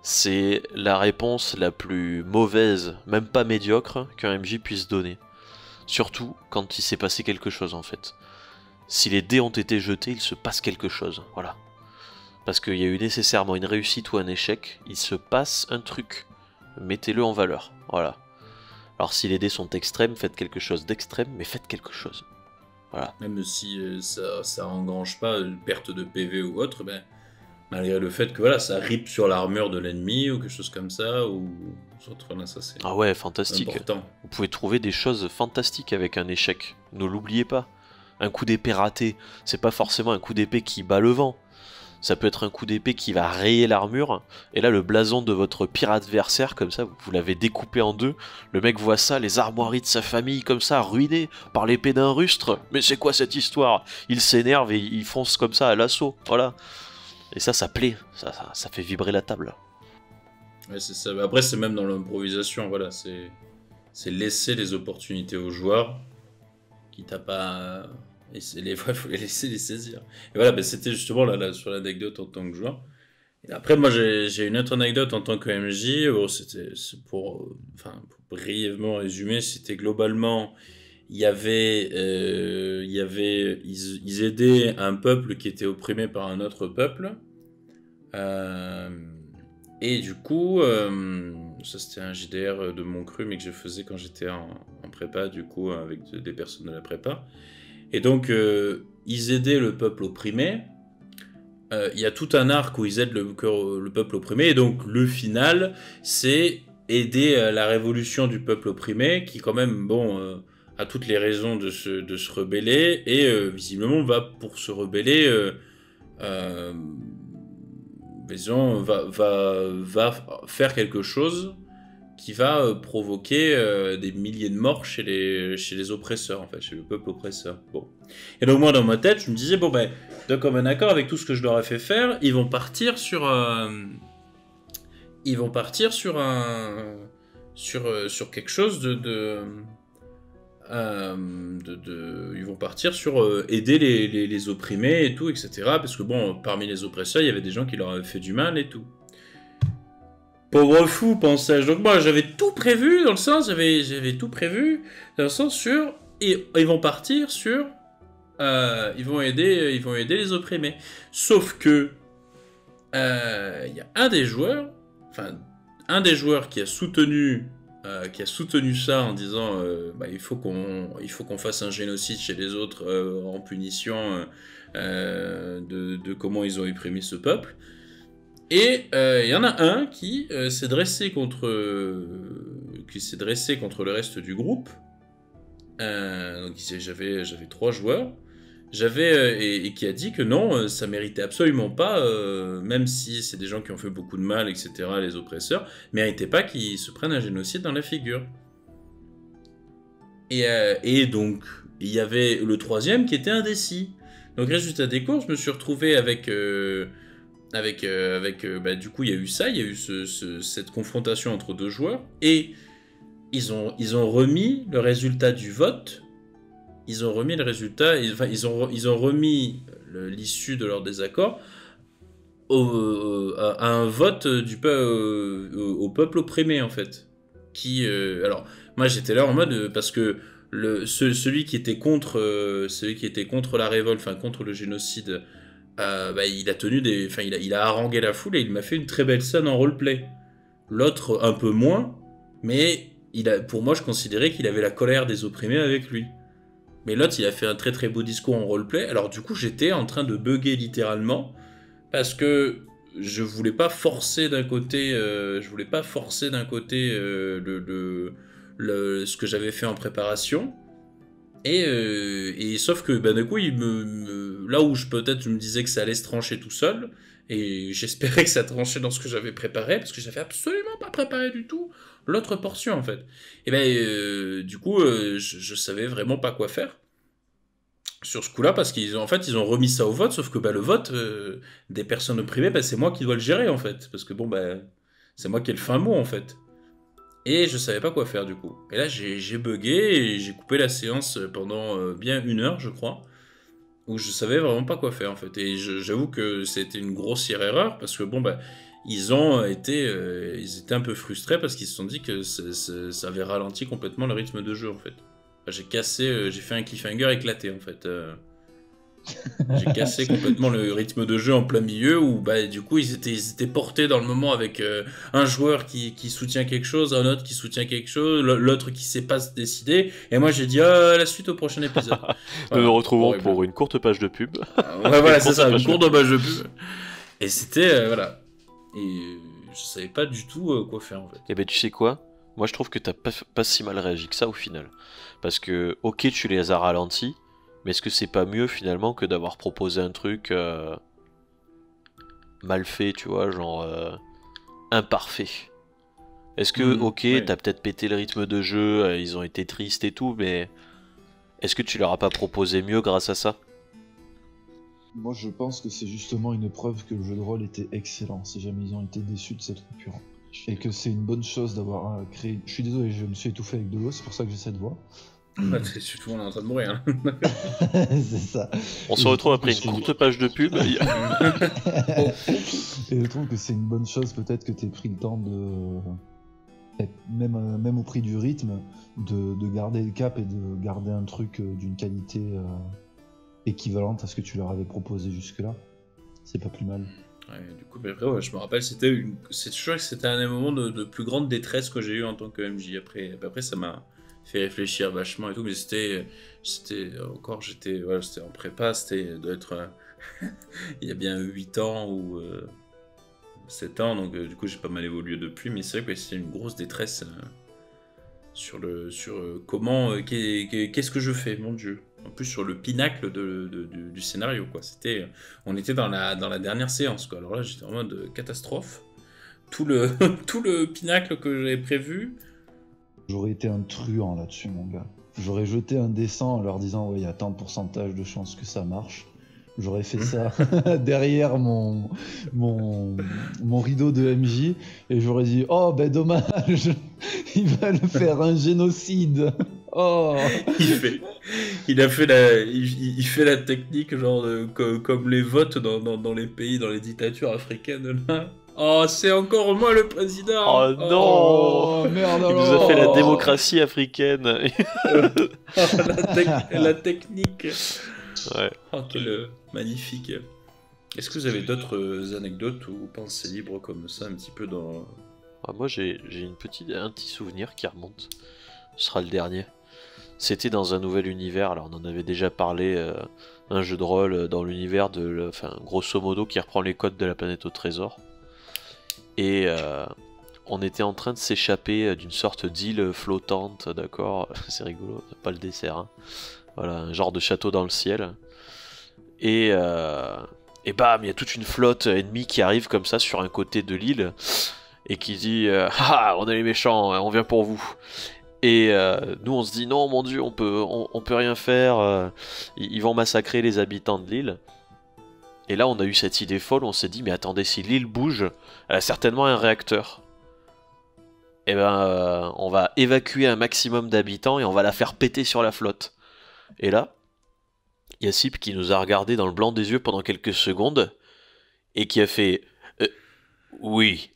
c'est la réponse la plus mauvaise, même pas médiocre, qu'un MJ puisse donner. Surtout quand il s'est passé quelque chose en fait. Si les dés ont été jetés, il se passe quelque chose, voilà. Parce qu'il y a eu nécessairement une réussite ou un échec, il se passe un truc. Mettez-le en valeur, voilà. Alors si les dés sont extrêmes, faites quelque chose d'extrême, mais faites quelque chose. Voilà. Même si ça engrange pas une perte de PV ou autre, ben, malgré le fait que voilà, ça rip sur l'armure de l'ennemi ou quelque chose comme ça, ou là, ça c'est ah ouais, fantastique. Important. Vous pouvez trouver des choses fantastiques avec un échec, ne l'oubliez pas. Un coup d'épée raté, c'est pas forcément un coup d'épée qui bat le vent. Ça peut être un coup d'épée qui va rayer l'armure, et là le blason de votre pire adversaire, comme ça, vous l'avez découpé en deux, le mec voit ça, les armoiries de sa famille comme ça, ruinées par l'épée d'un rustre, mais c'est quoi cette histoire? Il s'énerve et il fonce comme ça à l'assaut, voilà. Et ça plaît, ça fait vibrer la table. Ouais, c'est ça. Après c'est même dans l'improvisation, voilà, c'est laisser les opportunités aux joueurs, qui t'a pas... Et il faut les laisser les saisir. Et voilà, ben c'était justement là sur l'anecdote en tant que joueur. Et après, moi, j'ai une autre anecdote en tant que MJ. Bon, pour brièvement résumer, c'était globalement, ils aidaient un peuple qui était opprimé par un autre peuple. Et du coup, ça c'était un JDR de mon cru, mais que je faisais quand j'étais en prépa, du coup, avec des personnes de la prépa. Et donc, ils aidaient le peuple opprimé. Il y a tout un arc où ils aident le peuple opprimé. Et donc, le final, c'est aider la révolution du peuple opprimé, qui quand même, bon, a toutes les raisons de se rebeller. Et visiblement, va pour se rebeller, disons, va faire quelque chose qui va provoquer des milliers de morts chez les oppresseurs, en fait, chez le peuple oppresseur. Bon. Et donc moi, dans ma tête, je me disais, bon ben, de commun accord, avec tout ce que je leur ai fait faire, ils vont partir sur quelque chose ils vont partir sur aider les opprimés et tout, etc. Parce que bon, parmi les oppresseurs, il y avait des gens qui leur avaient fait du mal et tout. Pauvre fou, pensais-je. Donc moi, j'avais tout prévu dans le sens, j'avais tout prévu dans le sens sur, et ils vont partir sur, ils vont aider les opprimés. Sauf que il y a un des joueurs qui a soutenu ça en disant, il faut qu'on fasse un génocide chez les autres en punition de comment ils ont opprimé ce peuple. Et il y en a un qui s'est dressé contre le reste du groupe. Donc j'avais 3 joueurs. Et qui a dit que non, ça méritait absolument pas, même si c'est des gens qui ont fait beaucoup de mal, etc., les oppresseurs, méritait pas qu'ils se prennent un génocide dans la figure. Et donc, il y avait le 3e qui était indécis. Donc résultat des courses, je me suis retrouvé avec Du coup, il y a eu ça, il y a eu cette confrontation entre deux joueurs, et ils ont remis le résultat du vote. Ils ont remis le résultat, ils ont remis l'issue de leur désaccord à un vote au peuple opprimé, en fait. Alors, moi j'étais là en mode, parce que celui qui était contre la révolte, enfin contre le génocide, il a il a harangué la foule et il m'a fait une très belle scène en roleplay. L'autre un peu moins, mais pour moi je considérais qu'il avait la colère des opprimés avec lui. Mais l'autre il a fait un très très beau discours en roleplay. Alors du coup j'étais en train de bugger littéralement, parce que je voulais pas forcer d'un côté, ce que j'avais fait en préparation. Et sauf que du coup, là où je me disais que ça allait se trancher tout seul, et j'espérais que ça tranchait dans ce que j'avais préparé, parce que j'avais absolument pas préparé du tout l'autre portion en fait. Du coup, je savais vraiment pas quoi faire sur ce coup-là, parce qu'ils ont remis ça au vote, sauf que le vote des personnes opprimées, c'est moi qui dois le gérer en fait, parce que c'est moi qui ai le fin mot en fait. Et je savais pas quoi faire du coup. Et là j'ai bugué et j'ai coupé la séance pendant bien 1 heure je crois, où je savais vraiment pas quoi faire en fait. Et j'avoue que c'était une grossière erreur, parce que ils étaient un peu frustrés, parce qu'ils se sont dit que ça avait ralenti complètement le rythme de jeu en fait. J'ai fait un cliffhanger éclaté en fait. J'ai cassé complètement le rythme de jeu en plein milieu, où du coup ils étaient portés dans le moment, avec un joueur qui soutient quelque chose, un autre qui soutient quelque chose, l'autre qui sait pas se décider, et moi j'ai dit la suite au prochain épisode. Nous nous retrouvons pour une courte page de pub. Ouais, voilà, c'est ça, une courte page de pub. Et c'était voilà. Et je savais pas du tout quoi faire en fait. Et tu sais quoi? Moi je trouve que t'as pas si mal réagi que ça au final. Parce que ok, tu les as ralentis, mais est-ce que c'est pas mieux finalement que d'avoir proposé un truc mal fait, tu vois, genre imparfait? Est-ce que, ouais. T'as peut-être pété le rythme de jeu, ils ont été tristes et tout, mais est-ce que tu leur as pas proposé mieux grâce à ça? Moi, je pense que c'est justement une preuve que le jeu de rôle était excellent, si jamais ils ont été déçus de cette coupure. Et que c'est une bonne chose d'avoir créé... Je suis désolé, je me suis étouffé avec de l'eau, c'est pour ça que j'ai cette voix. C'est surtout on est en train de mourir. C'est ça. On se retrouve après une courte page de pub. Et je trouve que c'est une bonne chose peut-être que tu aies pris le temps de... Même au prix du rythme, de garder le cap et de garder un truc d'une qualité équivalente à ce que tu leur avais proposé jusque-là. C'est pas plus mal. Ouais, du coup, après, je me rappelle, c'était un moment de plus grande détresse que j'ai eu en tant que MJ. Après ça m'a fait réfléchir vachement et tout, mais c'était en prépa, doit être il y a bien 8 ans ou 7 ans, donc du coup j'ai pas mal évolué depuis, mais c'est vrai que c'était une grosse détresse sur comment, qu'est-ce que je fais, mon Dieu. En plus sur le pinacle du scénario, quoi. On était dans la dernière séance, quoi. Alors là j'étais en mode catastrophe. Tout le pinacle que j'avais prévu. J'aurais été un truand là-dessus, mon gars. J'aurais jeté un dessin en leur disant ouais, il y a tant de pourcentage de chances que ça marche. J'aurais fait ça derrière mon rideau de MJ et j'aurais dit oh ben dommage, ils veulent faire un génocide. Oh. Il fait la technique genre comme les votes dans les pays, dans les dictatures africaines là. Oh, c'est encore moi le président. Oh non. Oh, merde, il nous a fait la démocratie africaine. la technique. Ouais. Oh, quel magnifique. Est-ce que vous avez d'autres anecdotes ou pensées libres comme ça, un petit peu dans... Moi j'ai un petit souvenir qui remonte. Ce sera le dernier. C'était dans un nouvel univers, alors on en avait déjà parlé, un jeu de rôle dans l'univers grosso modo qui reprend les codes de la planète au trésor. Et on était en train de s'échapper d'une sorte d'île flottante, d'accord. C'est rigolo, pas le dessert, hein. Voilà, un genre de château dans le ciel. Et bam, il y a toute une flotte ennemie qui arrive comme ça sur un côté de l'île et qui dit ah, on est les méchants, on vient pour vous. Et nous on se dit non, mon Dieu, on peut rien faire, ils vont massacrer les habitants de l'île. Et là, on a eu cette idée folle, on s'est dit, mais attendez, si l'île bouge, elle a certainement un réacteur. Et ben, on va évacuer un maximum d'habitants et on va la faire péter sur la flotte. Et là, il y a Sip qui nous a regardé dans le blanc des yeux pendant quelques secondes et qui a fait oui.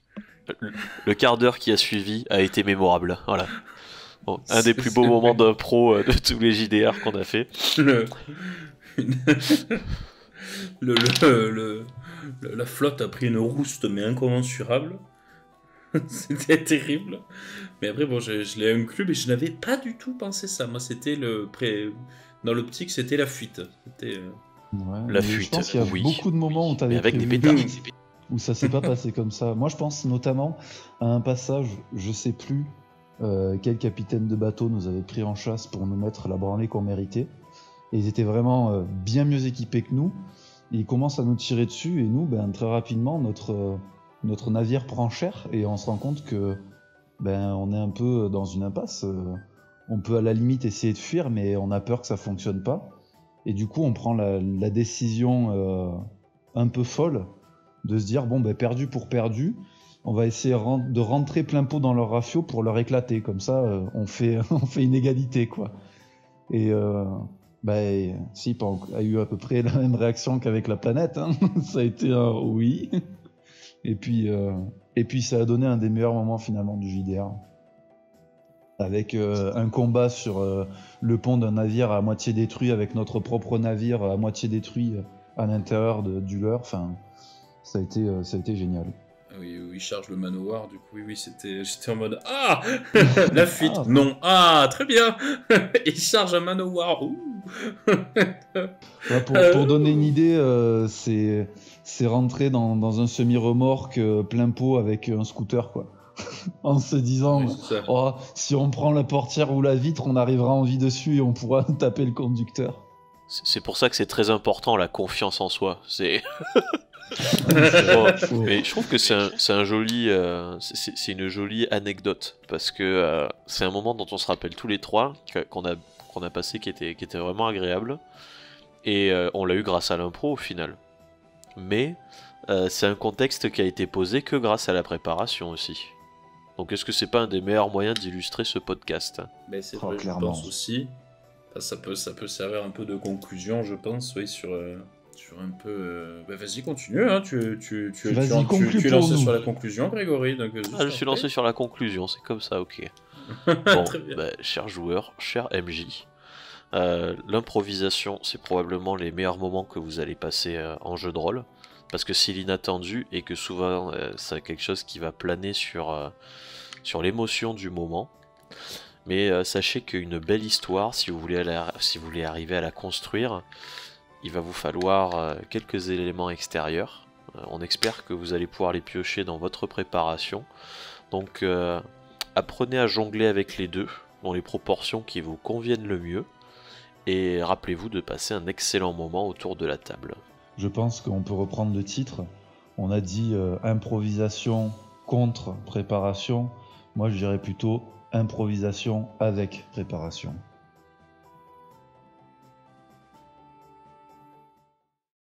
Le quart d'heure qui a suivi a été mémorable. Voilà. Bon, un des plus beaux moments d'impro de tous les JDR qu'on a fait. La flotte a pris une rouste mais incommensurable. C'était terrible. Mais après, bon, je l'ai inclus, mais je n'avais pas du tout pensé ça. Moi, c'était dans l'optique, c'était la fuite. C'était la fuite. Je pense qu'il y a beaucoup de moments où tu avais avec des pétards. Où ça s'est pas passé comme ça. Moi, je pense notamment à un passage, je sais plus quel capitaine de bateau nous avait pris en chasse pour nous mettre la branlée qu'on méritait. Et ils étaient vraiment bien mieux équipés que nous. Et ils commencent à nous tirer dessus, et nous, très rapidement, notre navire prend cher, et on se rend compte que on est un peu dans une impasse. On peut à la limite essayer de fuir, mais on a peur que ça fonctionne pas. Et du coup, on prend la décision un peu folle de se dire, perdu pour perdu, on va essayer de rentrer plein pot dans leur rafio pour leur éclater. Comme ça, on fait une égalité, quoi. Et Sip a eu à peu près la même réaction qu'avec la planète. Hein. Ça a été un oui. Et puis ça a donné un des meilleurs moments finalement du JDR. Avec un combat sur le pont d'un navire à moitié détruit, avec notre propre navire à moitié détruit à l'intérieur du leur. Enfin, ça a été génial. Oui, il charge le manoir, du coup, oui, j'étais en mode ah la fuite, non, très bien, il charge un manoir, pour donner une idée, c'est rentré dans un semi-remorque plein pot avec un scooter, quoi. En se disant, si on prend la portière ou la vitre, on arrivera en vie dessus et on pourra taper le conducteur. C'est pour ça que c'est très important, la confiance en soi. C'est... mais je trouve que c'est une jolie anecdote, parce que c'est un moment dont on se rappelle tous les trois, qu'on a passé, qui était vraiment agréable, et on l'a eu grâce à l'impro au final. Mais c'est un contexte qui a été posé que grâce à la préparation aussi. Donc est-ce que c'est pas un des meilleurs moyens d'illustrer ce podcast? Mais c'est vrai, je pense aussi. Ça peut servir un peu de conclusion, je pense, oui, sur un peu... vas-y, continue, hein. Tu es lancé sur la conclusion, Grégory. Donc, je suis lancé sur la conclusion, c'est comme ça, ok. Bon, chers joueurs, chers MJ, l'improvisation, c'est probablement les meilleurs moments que vous allez passer en jeu de rôle, parce que c'est l'inattendu et que souvent c'est quelque chose qui va planer sur l'émotion du moment. Mais sachez qu'une belle histoire, si vous voulez arriver à la construire, il va vous falloir quelques éléments extérieurs. On espère que vous allez pouvoir les piocher dans votre préparation. Donc apprenez à jongler avec les deux, dans les proportions qui vous conviennent le mieux. Et rappelez-vous de passer un excellent moment autour de la table. Je pense qu'on peut reprendre le titre. On a dit improvisation contre préparation. Moi je dirais plutôt improvisation avec préparation.